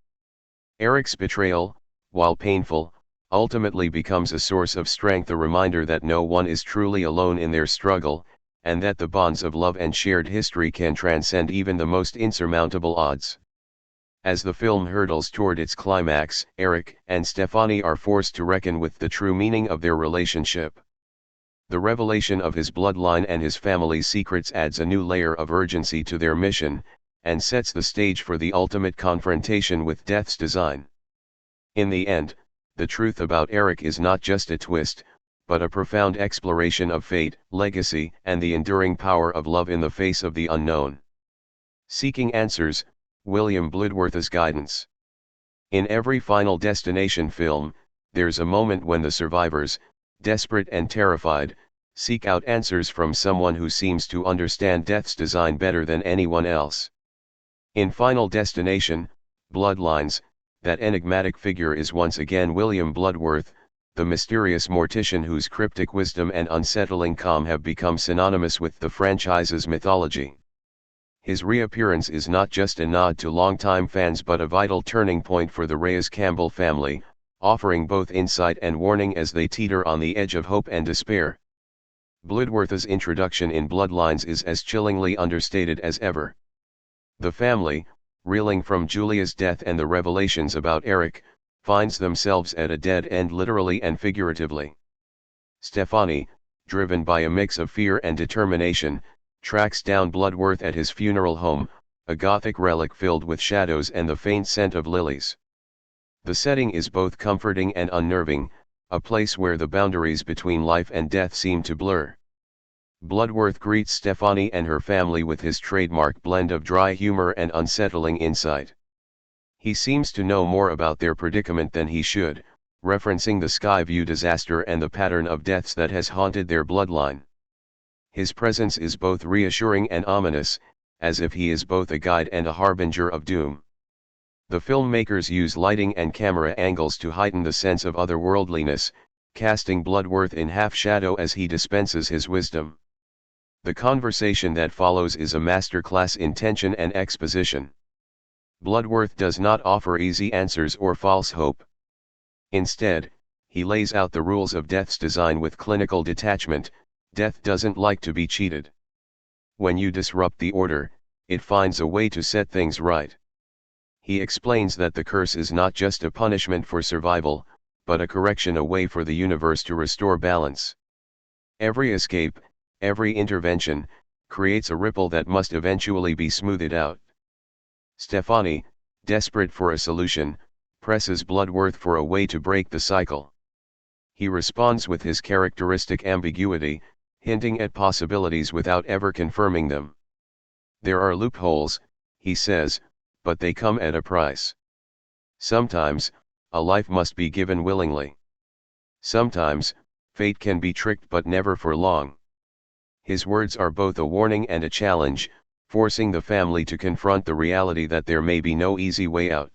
Eric's betrayal, while painful, ultimately becomes a source of strength, a reminder that no one is truly alone in their struggle, and that the bonds of love and shared history can transcend even the most insurmountable odds. As the film hurtles toward its climax, Eric and Stefani are forced to reckon with the true meaning of their relationship. The revelation of his bloodline and his family's secrets adds a new layer of urgency to their mission, and sets the stage for the ultimate confrontation with death's design. In the end, the truth about Eric is not just a twist, but a profound exploration of fate, legacy, and the enduring power of love in the face of the unknown. Seeking answers, William Bloodworth's guidance. In every Final Destination film, there's a moment when the survivors, desperate and terrified, seek out answers from someone who seems to understand death's design better than anyone else. In Final Destination, Bloodlines, that enigmatic figure is once again William Bloodworth, the mysterious mortician whose cryptic wisdom and unsettling calm have become synonymous with the franchise's mythology. His reappearance is not just a nod to longtime fans but a vital turning point for the Reyes-Campbell family, offering both insight and warning as they teeter on the edge of hope and despair. Bloodworth's introduction in Bloodlines is as chillingly understated as ever. The family, reeling from Julia's death and the revelations about Eric, finds themselves at a dead end literally and figuratively. Stefani, driven by a mix of fear and determination, tracks down Bloodworth at his funeral home, a gothic relic filled with shadows and the faint scent of lilies. The setting is both comforting and unnerving, a place where the boundaries between life and death seem to blur. Bloodworth greets Stefani and her family with his trademark blend of dry humor and unsettling insight. He seems to know more about their predicament than he should, referencing the Skyview disaster and the pattern of deaths that has haunted their bloodline. His presence is both reassuring and ominous, as if he is both a guide and a harbinger of doom. The filmmakers use lighting and camera angles to heighten the sense of otherworldliness, casting Bloodworth in half-shadow as he dispenses his wisdom. The conversation that follows is a masterclass in tension and exposition. Bloodworth does not offer easy answers or false hope. Instead, he lays out the rules of death's design with clinical detachment. Death doesn't like to be cheated. When you disrupt the order, it finds a way to set things right. He explains that the curse is not just a punishment for survival, but a correction, a way for the universe to restore balance. Every escape, every intervention, creates a ripple that must eventually be smoothed out. Stefani, desperate for a solution, presses Bloodworth for a way to break the cycle. He responds with his characteristic ambiguity, hinting at possibilities without ever confirming them. There are loopholes, he says, but they come at a price. Sometimes, a life must be given willingly. Sometimes, fate can be tricked but never for long. His words are both a warning and a challenge, forcing the family to confront the reality that there may be no easy way out.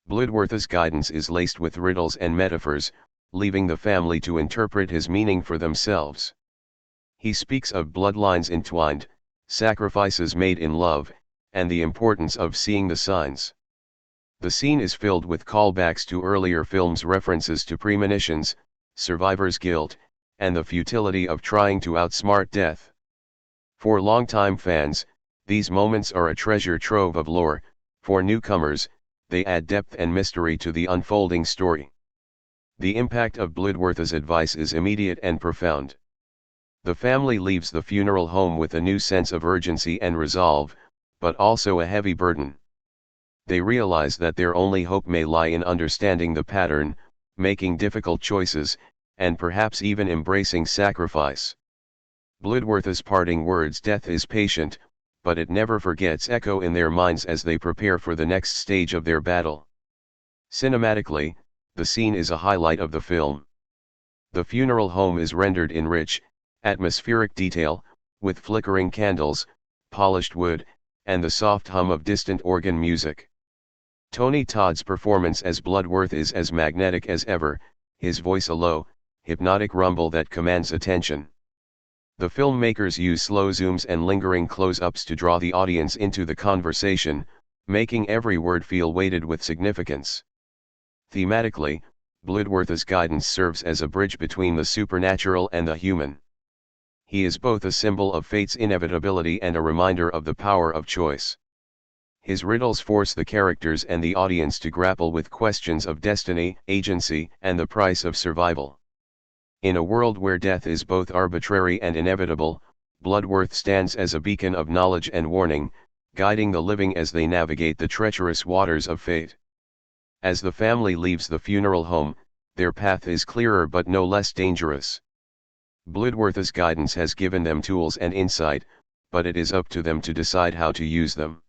Bloodworth's guidance is laced with riddles and metaphors, leaving the family to interpret his meaning for themselves. He speaks of bloodlines entwined, sacrifices made in love, and the importance of seeing the signs. The scene is filled with callbacks to earlier films, references to premonitions, survivor's guilt, and the futility of trying to outsmart death. For longtime fans, these moments are a treasure trove of lore. For newcomers, they add depth and mystery to the unfolding story. The impact of Bloodworth's advice is immediate and profound. The family leaves the funeral home with a new sense of urgency and resolve, but also a heavy burden. They realize that their only hope may lie in understanding the pattern, making difficult choices, and perhaps even embracing sacrifice. Bloodworth's parting words, "Death is patient, but it never forgets," echo in their minds as they prepare for the next stage of their battle. Cinematically, the scene is a highlight of the film. The funeral home is rendered in rich, atmospheric detail, with flickering candles, polished wood, and the soft hum of distant organ music. Tony Todd's performance as Bloodworth is as magnetic as ever, his voice a low, hypnotic rumble that commands attention. The filmmakers use slow zooms and lingering close-ups to draw the audience into the conversation, making every word feel weighted with significance. Thematically, Bloodworth's guidance serves as a bridge between the supernatural and the human. He is both a symbol of fate's inevitability and a reminder of the power of choice. His riddles force the characters and the audience to grapple with questions of destiny, agency, and the price of survival. In a world where death is both arbitrary and inevitable, Bloodworth stands as a beacon of knowledge and warning, guiding the living as they navigate the treacherous waters of fate. As the family leaves the funeral home, their path is clearer but no less dangerous. Bloodworth's guidance has given them tools and insight, but it is up to them to decide how to use them.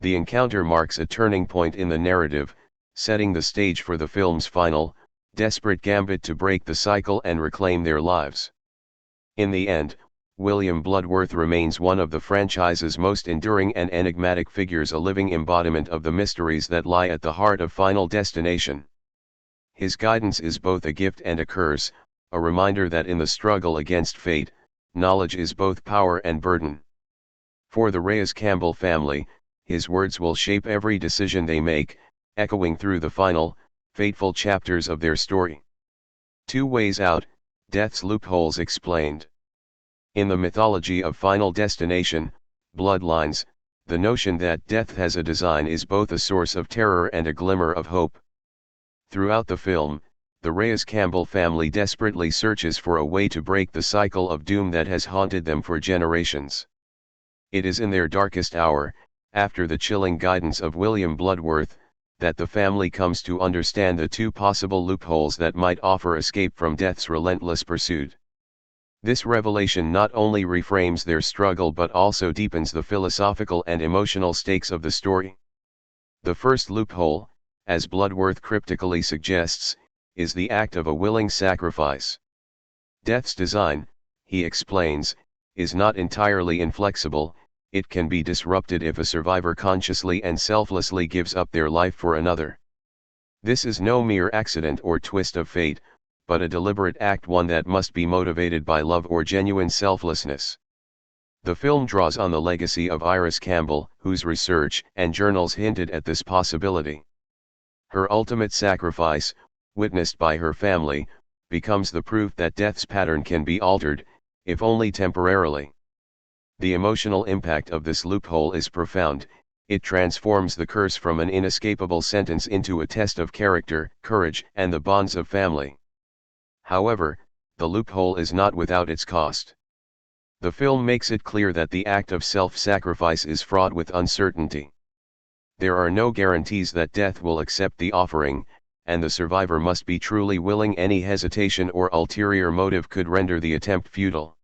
The encounter marks a turning point in the narrative, setting the stage for the film's final, desperate gambit to break the cycle and reclaim their lives. In the end, William Bloodworth remains one of the franchise's most enduring and enigmatic figures, a living embodiment of the mysteries that lie at the heart of Final Destination. His guidance is both a gift and a curse, a reminder that in the struggle against fate, knowledge is both power and burden. For the Reyes-Campbell family, his words will shape every decision they make, echoing through the final, fateful chapters of their story. Two ways out, death's loopholes explained. In the mythology of Final Destination, Bloodlines, the notion that death has a design is both a source of terror and a glimmer of hope. Throughout the film, the Reyes-Campbell family desperately searches for a way to break the cycle of doom that has haunted them for generations. It is in their darkest hour, after the chilling guidance of William Bloodworth, that the family comes to understand the two possible loopholes that might offer escape from death's relentless pursuit. This revelation not only reframes their struggle but also deepens the philosophical and emotional stakes of the story. The first loophole, as Bloodworth cryptically suggests, is the act of a willing sacrifice. Death's design, he explains, is not entirely inflexible. It can be disrupted if a survivor consciously and selflessly gives up their life for another. This is no mere accident or twist of fate, but a deliberate act, one that must be motivated by love or genuine selflessness. The film draws on the legacy of Iris Campbell, whose research and journals hinted at this possibility. Her ultimate sacrifice, witnessed by her family, becomes the proof that death's pattern can be altered, if only temporarily. The emotional impact of this loophole is profound. It transforms the curse from an inescapable sentence into a test of character, courage, and the bonds of family. However, the loophole is not without its cost. The film makes it clear that the act of self-sacrifice is fraught with uncertainty. There are no guarantees that death will accept the offering, and the survivor must be truly willing. Any hesitation or ulterior motive could render the attempt futile.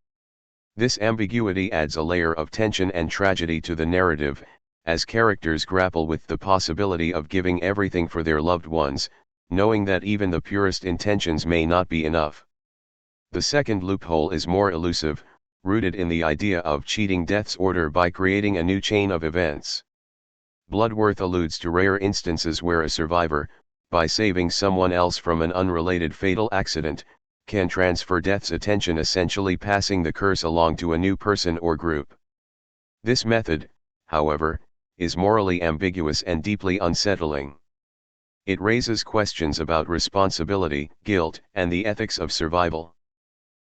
This ambiguity adds a layer of tension and tragedy to the narrative, as characters grapple with the possibility of giving everything for their loved ones, knowing that even the purest intentions may not be enough. The second loophole is more elusive, rooted in the idea of cheating death's order by creating a new chain of events. Bloodworth alludes to rare instances where a survivor, by saving someone else from an unrelated fatal accident, can transfer death's attention, essentially passing the curse along to a new person or group. This method, however, is morally ambiguous and deeply unsettling. It raises questions about responsibility, guilt, and the ethics of survival.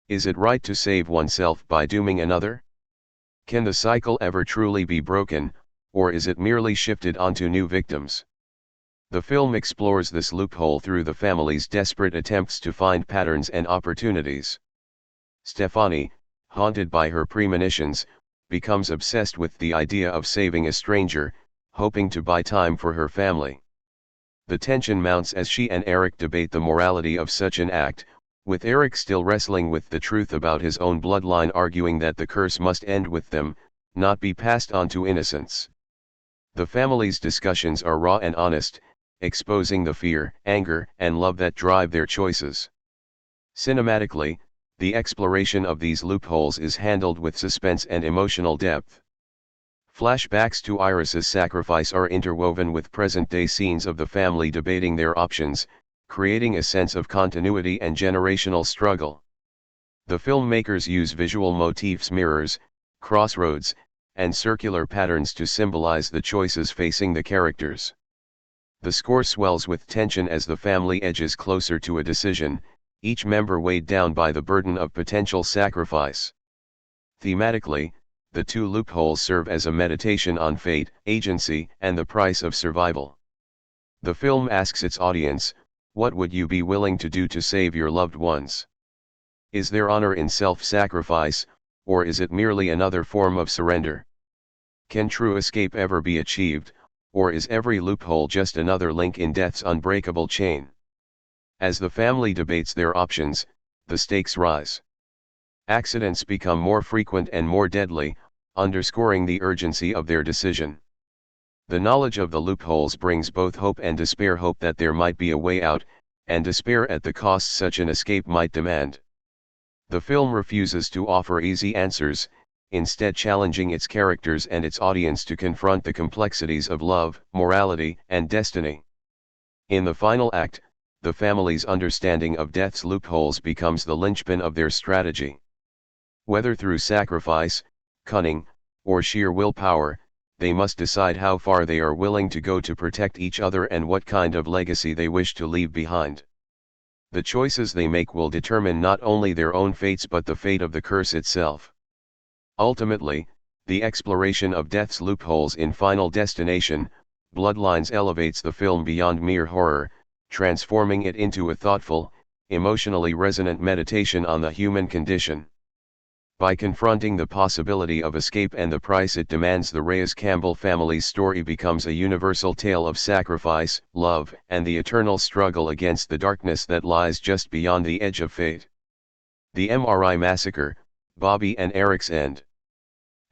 Is it right to save oneself by dooming another? Can the cycle ever truly be broken, or is it merely shifted onto new victims? The film explores this loophole through the family's desperate attempts to find patterns and opportunities. Stefani, haunted by her premonitions, becomes obsessed with the idea of saving a stranger, hoping to buy time for her family. The tension mounts as she and Eric debate the morality of such an act, with Eric still wrestling with the truth about his own bloodline, arguing that the curse must end with them, not be passed on to innocents. The family's discussions are raw and honest, exposing the fear, anger, and love that drive their choices. Cinematically, the exploration of these loopholes is handled with suspense and emotional depth. Flashbacks to Iris's sacrifice are interwoven with present-day scenes of the family debating their options, creating a sense of continuity and generational struggle. The filmmakers use visual motifs, mirrors, crossroads, and circular patterns to symbolize the choices facing the characters. The score swells with tension as the family edges closer to a decision, each member weighed down by the burden of potential sacrifice. Thematically, the two loopholes serve as a meditation on fate, agency, and the price of survival. The film asks its audience, what would you be willing to do to save your loved ones? Is there honor in self-sacrifice, or is it merely another form of surrender? Can true escape ever be achieved, or is every loophole just another link in death's unbreakable chain? As the family debates their options, the stakes rise. Accidents become more frequent and more deadly, underscoring the urgency of their decision. The knowledge of the loopholes brings both hope and despair, hope that there might be a way out, and despair at the cost such an escape might demand. The film refuses to offer easy answers, instead challenging its characters and its audience to confront the complexities of love, morality, and destiny. In the final act, the family's understanding of death's loopholes becomes the linchpin of their strategy. Whether through sacrifice, cunning, or sheer willpower, they must decide how far they are willing to go to protect each other and what kind of legacy they wish to leave behind. The choices they make will determine not only their own fates but the fate of the curse itself. Ultimately, the exploration of death's loopholes in Final Destination, Bloodlines elevates the film beyond mere horror, transforming it into a thoughtful, emotionally resonant meditation on the human condition. By confronting the possibility of escape and the price it demands, the Reyes-Campbell family's story becomes a universal tale of sacrifice, love, and the eternal struggle against the darkness that lies just beyond the edge of fate. The MRI Massacre, Bobby and Eric's End.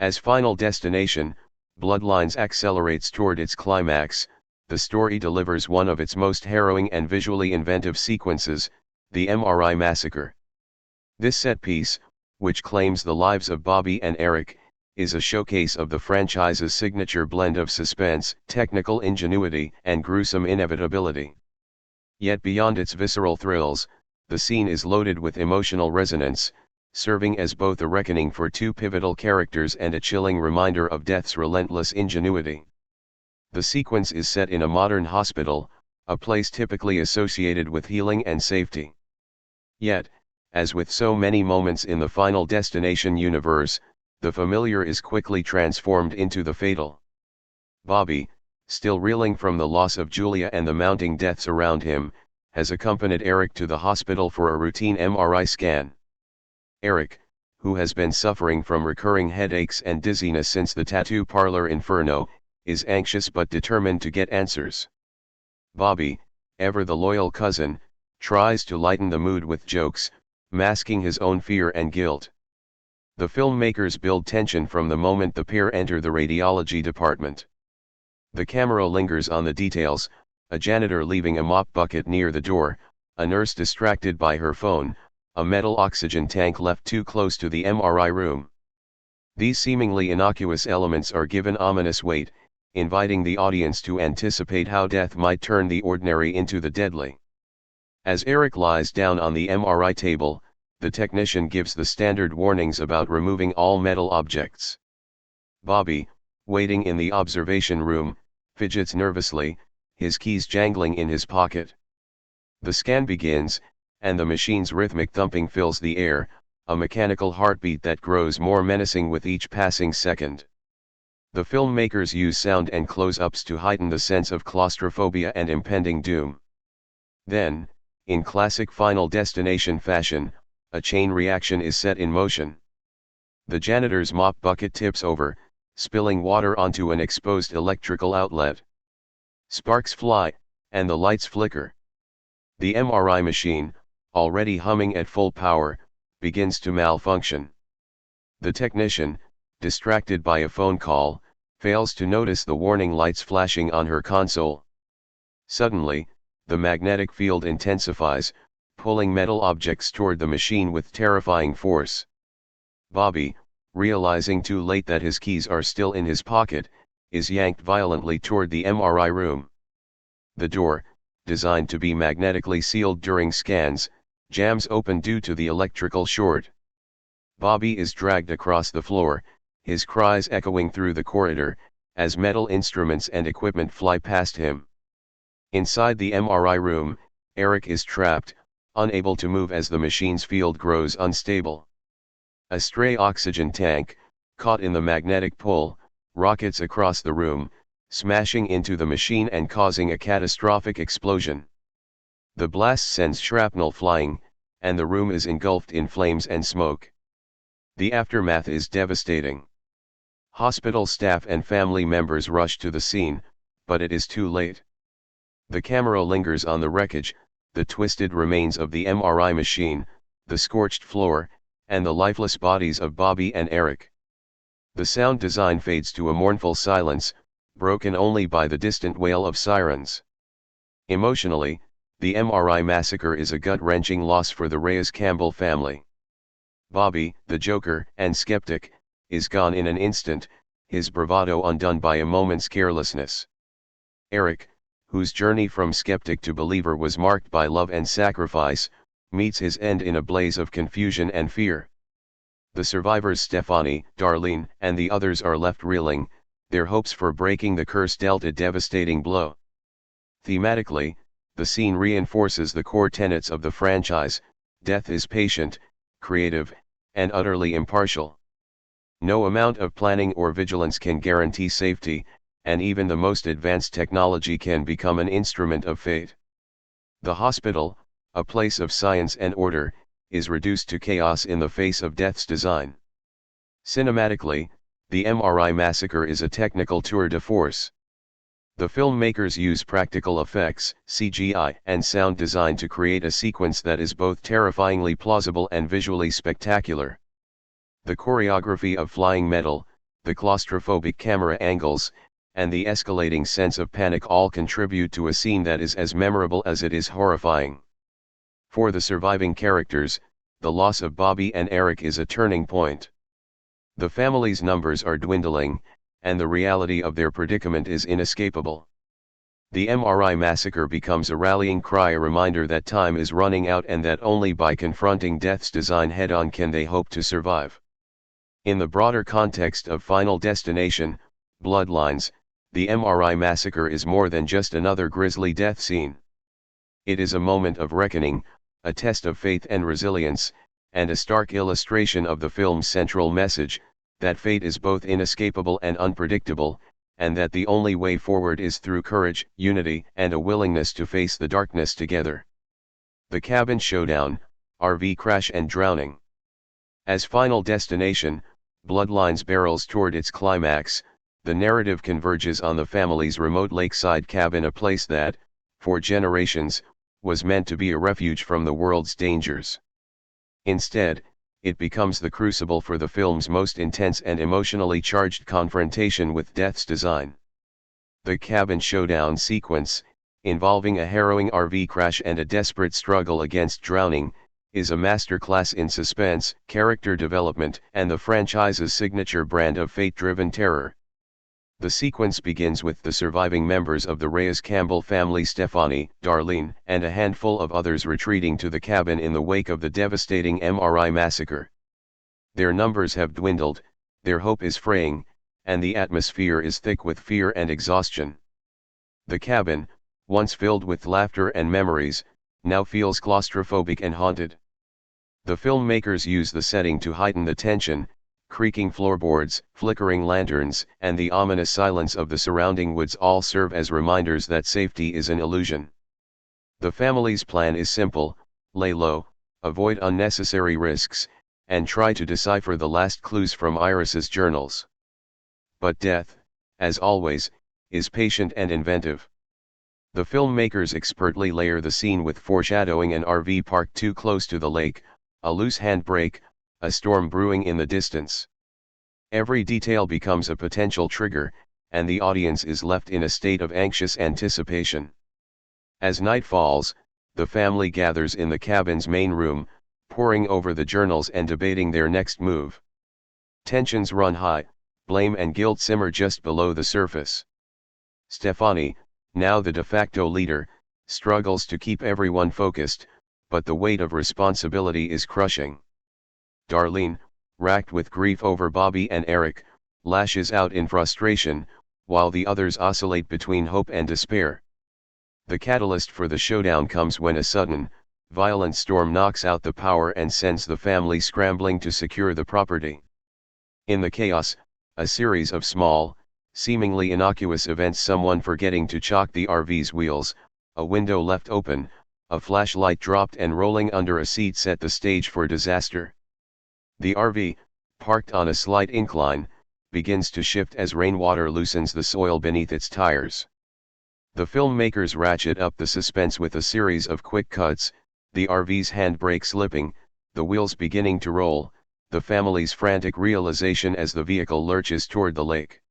As Final Destination, Bloodlines accelerates toward its climax, the story delivers one of its most harrowing and visually inventive sequences, the MRI Massacre. This set piece, which claims the lives of Bobby and Eric, is a showcase of the franchise's signature blend of suspense, technical ingenuity, and gruesome inevitability. Yet beyond its visceral thrills, the scene is loaded with emotional resonance, serving as both a reckoning for two pivotal characters and a chilling reminder of death's relentless ingenuity. The sequence is set in a modern hospital, a place typically associated with healing and safety. Yet, as with so many moments in the Final Destination universe, the familiar is quickly transformed into the fatal. Bobby, still reeling from the loss of Julia and the mounting deaths around him, has accompanied Eric to the hospital for a routine MRI scan. Eric, who has been suffering from recurring headaches and dizziness since the tattoo parlor inferno, is anxious but determined to get answers. Bobby, ever the loyal cousin, tries to lighten the mood with jokes, masking his own fear and guilt. The filmmakers build tension from the moment the pair enter the radiology department. The camera lingers on the details, a janitor leaving a mop bucket near the door, a nurse distracted by her phone, a metal oxygen tank left too close to the MRI room. These seemingly innocuous elements are given ominous weight, inviting the audience to anticipate how death might turn the ordinary into the deadly. As Eric lies down on the MRI table, the technician gives the standard warnings about removing all metal objects. Bobby, waiting in the observation room, fidgets nervously, his keys jangling in his pocket. The scan begins, and the machine's rhythmic thumping fills the air, a mechanical heartbeat that grows more menacing with each passing second. The filmmakers use sound and close-ups to heighten the sense of claustrophobia and impending doom. Then, in classic Final Destination fashion, a chain reaction is set in motion. The janitor's mop bucket tips over, spilling water onto an exposed electrical outlet. Sparks fly, and the lights flicker. The MRI machine, already humming at full power, begins to malfunction. The technician, distracted by a phone call, fails to notice the warning lights flashing on her console. Suddenly, the magnetic field intensifies, pulling metal objects toward the machine with terrifying force. Bobby, realizing too late that his keys are still in his pocket, is yanked violently toward the MRI room. The door, designed to be magnetically sealed during scans, jams open due to the electrical short. Bobby is dragged across the floor, his cries echoing through the corridor, as metal instruments and equipment fly past him. Inside the MRI room, Eric is trapped, unable to move as the machine's field grows unstable. A stray oxygen tank, caught in the magnetic pull, rockets across the room, smashing into the machine and causing a catastrophic explosion. The blast sends shrapnel flying, and the room is engulfed in flames and smoke. The aftermath is devastating. Hospital staff and family members rush to the scene, but it is too late. The camera lingers on the wreckage, the twisted remains of the MRI machine, the scorched floor, and the lifeless bodies of Bobby and Eric. The sound design fades to a mournful silence, broken only by the distant wail of sirens. Emotionally, the MRI massacre is a gut-wrenching loss for the Reyes-Campbell family. Bobby, the Joker and skeptic, is gone in an instant, his bravado undone by a moment's carelessness. Eric, whose journey from skeptic to believer was marked by love and sacrifice, meets his end in a blaze of confusion and fear. The survivors Stefani, Darlene, and the others are left reeling, their hopes for breaking the curse dealt a devastating blow. Thematically, the scene reinforces the core tenets of the franchise: death is patient, creative, and utterly impartial. No amount of planning or vigilance can guarantee safety, and even the most advanced technology can become an instrument of fate. The hospital, a place of science and order, is reduced to chaos in the face of death's design. Cinematically, the MRI massacre is a technical tour de force. The filmmakers use practical effects, CGI, and sound design to create a sequence that is both terrifyingly plausible and visually spectacular. The choreography of flying metal, the claustrophobic camera angles, and the escalating sense of panic all contribute to a scene that is as memorable as it is horrifying. For the surviving characters, the loss of Bobby and Eric is a turning point. The family's numbers are dwindling, and the reality of their predicament is inescapable. The MRI massacre becomes a rallying cry, a reminder that time is running out and that only by confronting death's design head-on can they hope to survive. In the broader context of Final Destination, Bloodlines, the MRI massacre is more than just another grisly death scene. It is a moment of reckoning, a test of faith and resilience, and a stark illustration of the film's central message, that fate is both inescapable and unpredictable, and that the only way forward is through courage, unity, and a willingness to face the darkness together. The cabin showdown, RV crash and drowning. As Final Destination, Bloodlines barrels toward its climax, the narrative converges on the family's remote lakeside cabin, a place that, for generations, was meant to be a refuge from the world's dangers. Instead, it becomes the crucible for the film's most intense and emotionally charged confrontation with death's design. The cabin showdown sequence, involving a harrowing RV crash and a desperate struggle against drowning, is a masterclass in suspense, character development, and the franchise's signature brand of fate-driven terror. The sequence begins with the surviving members of the Reyes-Campbell family, Stefani, Darlene, and a handful of others retreating to the cabin in the wake of the devastating MRI massacre. Their numbers have dwindled, their hope is fraying, and the atmosphere is thick with fear and exhaustion. The cabin, once filled with laughter and memories, now feels claustrophobic and haunted. The filmmakers use the setting to heighten the tension. Creaking floorboards, flickering lanterns, and the ominous silence of the surrounding woods all serve as reminders that safety is an illusion. The family's plan is simple: lay low, avoid unnecessary risks, and try to decipher the last clues from Iris's journals. But death, as always, is patient and inventive. The filmmakers expertly layer the scene with foreshadowing: an RV parked too close to the lake, a loose handbrake, a storm brewing in the distance. Every detail becomes a potential trigger, and the audience is left in a state of anxious anticipation. As night falls, the family gathers in the cabin's main room, poring over the journals and debating their next move. Tensions run high, blame and guilt simmer just below the surface. Stefani, now the de facto leader, struggles to keep everyone focused, but the weight of responsibility is crushing. Darlene, racked with grief over Bobby and Eric, lashes out in frustration, while the others oscillate between hope and despair. The catalyst for the showdown comes when a sudden, violent storm knocks out the power and sends the family scrambling to secure the property. In the chaos, a series of small, seemingly innocuous events: someone forgetting to chock the RV's wheels, a window left open, a flashlight dropped and rolling under a seat set the stage for disaster. The RV, parked on a slight incline, begins to shift as rainwater loosens the soil beneath its tires. The filmmakers ratchet up the suspense with a series of quick cuts, the RV's handbrake slipping, the wheels beginning to roll, the family's frantic realization as the vehicle lurches toward the lake.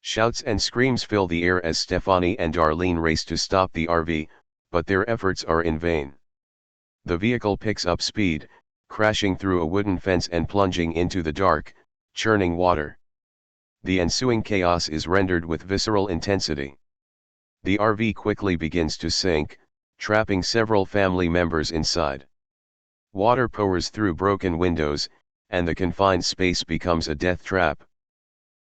Shouts and screams fill the air as Stefani and Darlene race to stop the RV, but their efforts are in vain. The vehicle picks up speed, crashing through a wooden fence and plunging into the dark, churning water. The ensuing chaos is rendered with visceral intensity. The RV quickly begins to sink, trapping several family members inside. Water pours through broken windows, and the confined space becomes a death trap.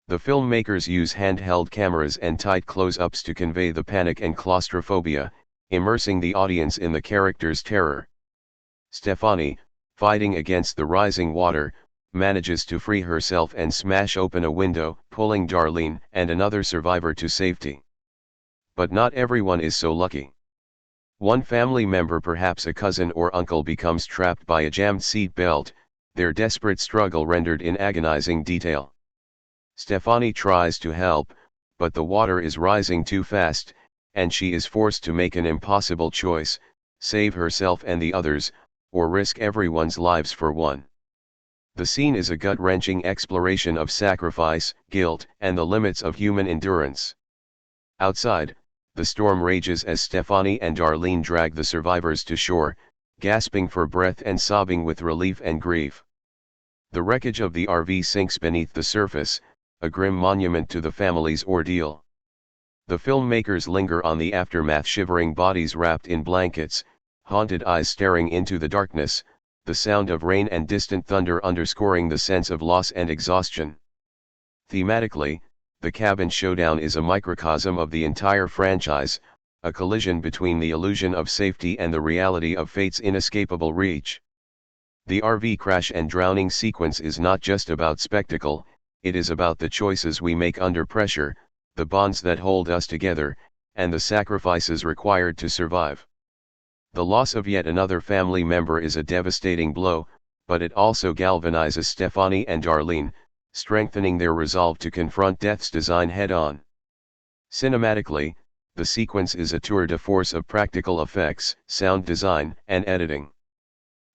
The filmmakers use handheld cameras and tight close-ups to convey the panic and claustrophobia, immersing the audience in the characters' terror. Stefani, fighting against the rising water, manages to free herself and smash open a window, pulling Darlene and another survivor to safety. But not everyone is so lucky. One family member, perhaps a cousin or uncle, becomes trapped by a jammed seat belt, their desperate struggle rendered in agonizing detail. Stefani tries to help, but the water is rising too fast, and she is forced to make an impossible choice: save herself and the others, or risk everyone's lives for one. The scene is a gut-wrenching exploration of sacrifice, guilt, and the limits of human endurance. Outside, the storm rages as Stefani and Darlene drag the survivors to shore, gasping for breath and sobbing with relief and grief. The wreckage of the RV sinks beneath the surface, a grim monument to the family's ordeal. The filmmakers linger on the aftermath, shivering bodies wrapped in blankets, haunted eyes staring into the darkness, the sound of rain and distant thunder underscoring the sense of loss and exhaustion. Thematically, the cabin showdown is a microcosm of the entire franchise, a collision between the illusion of safety and the reality of fate's inescapable reach. The RV crash and drowning sequence is not just about spectacle, it is about the choices we make under pressure, the bonds that hold us together, and the sacrifices required to survive. The loss of yet another family member is a devastating blow, but it also galvanizes Stefani and Darlene, strengthening their resolve to confront death's design head-on. Cinematically, the sequence is a tour de force of practical effects, sound design, and editing.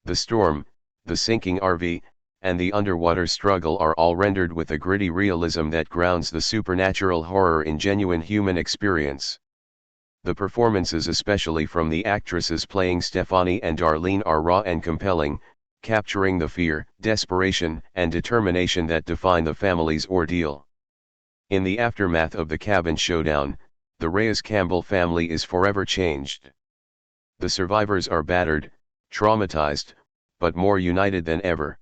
The storm, the sinking RV, and the underwater struggle are all rendered with a gritty realism that grounds the supernatural horror in genuine human experience. The performances, especially from the actresses playing Stefani and Darlene, are raw and compelling, capturing the fear, desperation, and determination that define the family's ordeal. In the aftermath of the cabin showdown, the Reyes-Campbell family is forever changed. The survivors are battered, traumatized, but more united than ever.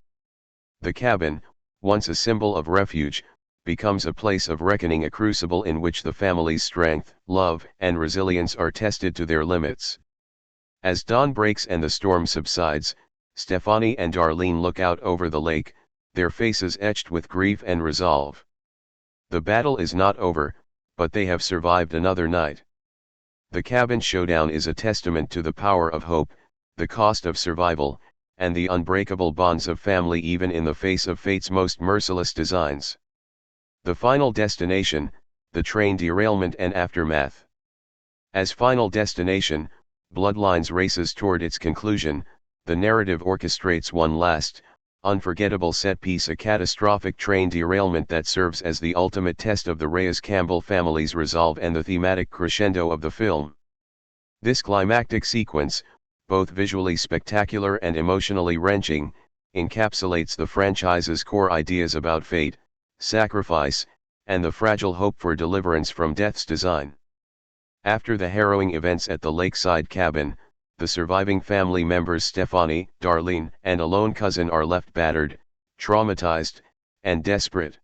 The cabin, once a symbol of refuge, becomes a place of reckoning, a crucible in which the family's strength, love, and resilience are tested to their limits. As dawn breaks and the storm subsides, Stefani and Darlene look out over the lake, their faces etched with grief and resolve. The battle is not over, but they have survived another night. The cabin showdown is a testament to the power of hope, the cost of survival, and the unbreakable bonds of family even in the face of fate's most merciless designs. The final destination, the train derailment and aftermath. As final destination, Bloodlines races toward its conclusion. The narrative orchestrates one last, unforgettable set-piece, a catastrophic train derailment that serves as the ultimate test of the Reyes-Campbell family's resolve and the thematic crescendo of the film. This climactic sequence, both visually spectacular and emotionally wrenching, encapsulates the franchise's core ideas about fate, sacrifice, and the fragile hope for deliverance from death's design. After the harrowing events at the lakeside cabin, the surviving family members Stefani, Darlene, and a lone cousin are left battered, traumatized, and desperate.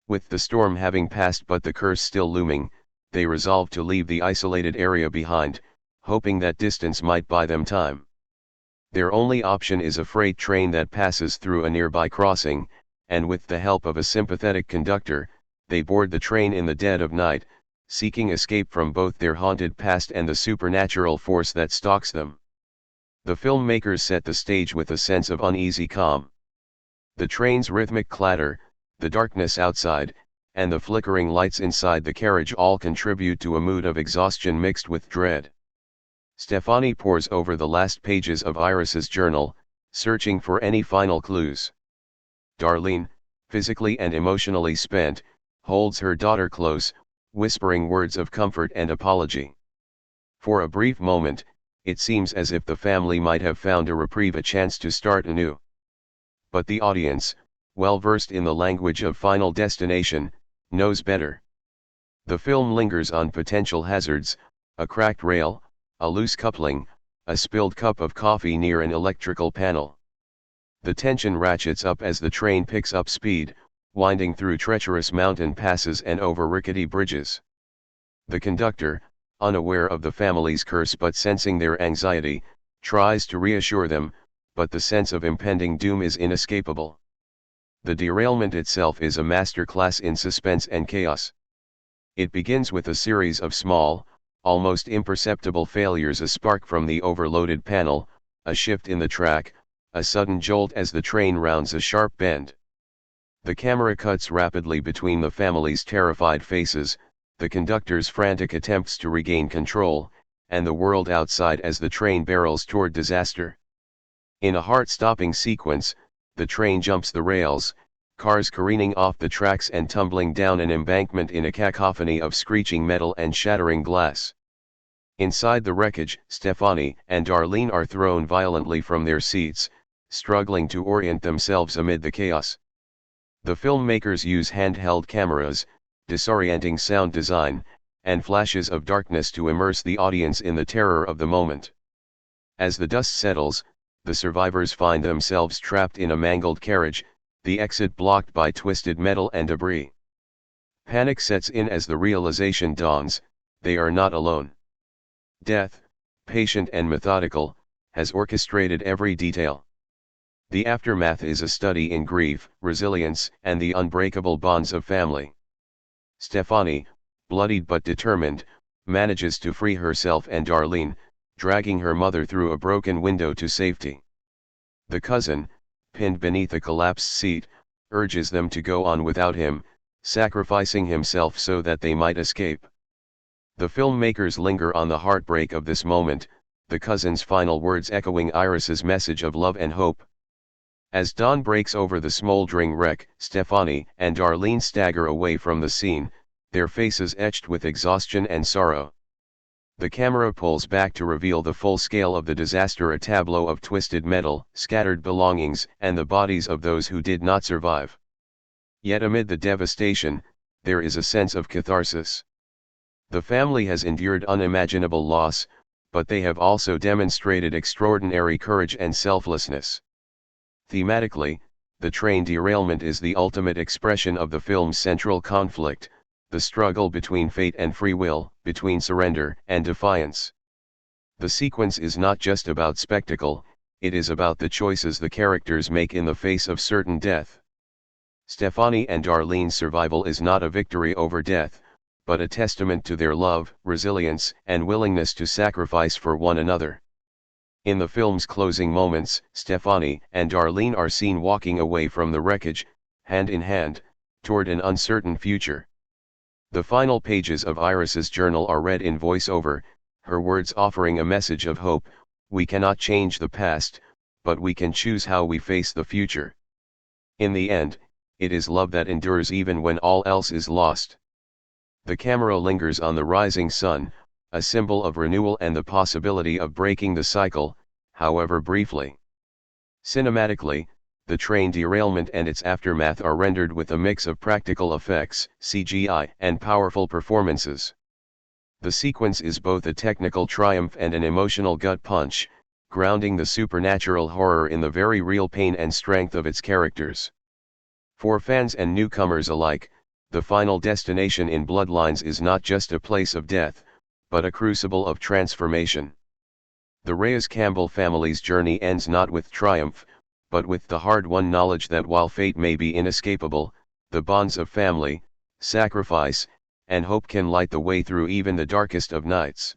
With the storm having passed but the curse still looming, they resolve to leave the isolated area behind, hoping that distance might buy them time. Their only option is a freight train that passes through a nearby crossing, and with the help of a sympathetic conductor, they board the train in the dead of night, seeking escape from both their haunted past and the supernatural force that stalks them. The filmmakers set the stage with a sense of uneasy calm. The train's rhythmic clatter, the darkness outside, and the flickering lights inside the carriage all contribute to a mood of exhaustion mixed with dread. Stefani pores over the last pages of Iris's journal, searching for any final clues. Darlene, physically and emotionally spent, holds her daughter close, whispering words of comfort and apology. For a brief moment, it seems as if the family might have found a reprieve, a chance to start anew. But the audience, well versed in the language of Final Destination, knows better. The film lingers on potential hazards: a cracked rail, a loose coupling, a spilled cup of coffee near an electrical panel. The tension ratchets up as the train picks up speed, winding through treacherous mountain passes and over rickety bridges. The conductor, unaware of the family's curse but sensing their anxiety, tries to reassure them, but the sense of impending doom is inescapable. The derailment itself is a masterclass in suspense and chaos. It begins with a series of small, almost imperceptible failures: a spark from the overloaded panel, a shift in the track, a sudden jolt as the train rounds a sharp bend. The camera cuts rapidly between the family's terrified faces, the conductor's frantic attempts to regain control, and the world outside as the train barrels toward disaster. In a heart-stopping sequence, the train jumps the rails, cars careening off the tracks and tumbling down an embankment in a cacophony of screeching metal and shattering glass. Inside the wreckage, Stefani and Darlene are thrown violently from their seats, struggling to orient themselves amid the chaos. The filmmakers use handheld cameras, disorienting sound design, and flashes of darkness to immerse the audience in the terror of the moment. As the dust settles, the survivors find themselves trapped in a mangled carriage, the exit blocked by twisted metal and debris. Panic sets in as the realization dawns: they are not alone. Death, patient and methodical, has orchestrated every detail. The aftermath is a study in grief, resilience, and the unbreakable bonds of family. Stefani, bloodied but determined, manages to free herself and Darlene, dragging her mother through a broken window to safety. The cousin, pinned beneath a collapsed seat, urges them to go on without him, sacrificing himself so that they might escape. The filmmakers linger on the heartbreak of this moment, the cousin's final words echoing Iris's message of love and hope. As dawn breaks over the smoldering wreck, Stefani and Darlene stagger away from the scene, their faces etched with exhaustion and sorrow. The camera pulls back to reveal the full scale of the disaster: a tableau of twisted metal, scattered belongings, and the bodies of those who did not survive. Yet amid the devastation, there is a sense of catharsis. The family has endured unimaginable loss, but they have also demonstrated extraordinary courage and selflessness. Thematically, the train derailment is the ultimate expression of the film's central conflict: the struggle between fate and free will, between surrender and defiance. The sequence is not just about spectacle, it is about the choices the characters make in the face of certain death. Stefani and Darlene's survival is not a victory over death, but a testament to their love, resilience, and willingness to sacrifice for one another. In the film's closing moments, Stefani and Darlene are seen walking away from the wreckage, hand in hand, toward an uncertain future. The final pages of Iris's journal are read in voiceover, her words offering a message of hope: we cannot change the past, but we can choose how we face the future. In the end, it is love that endures even when all else is lost. The camera lingers on the rising sun, a symbol of renewal and the possibility of breaking the cycle, however briefly. Cinematically, the train derailment and its aftermath are rendered with a mix of practical effects, CGI, and powerful performances. The sequence is both a technical triumph and an emotional gut punch, grounding the supernatural horror in the very real pain and strength of its characters. For fans and newcomers alike, the Final Destination in Bloodlines is not just a place of death, but a crucible of transformation. The Reyes-Campbell family's journey ends not with triumph, but with the hard-won knowledge that while fate may be inescapable, the bonds of family, sacrifice, and hope can light the way through even the darkest of nights.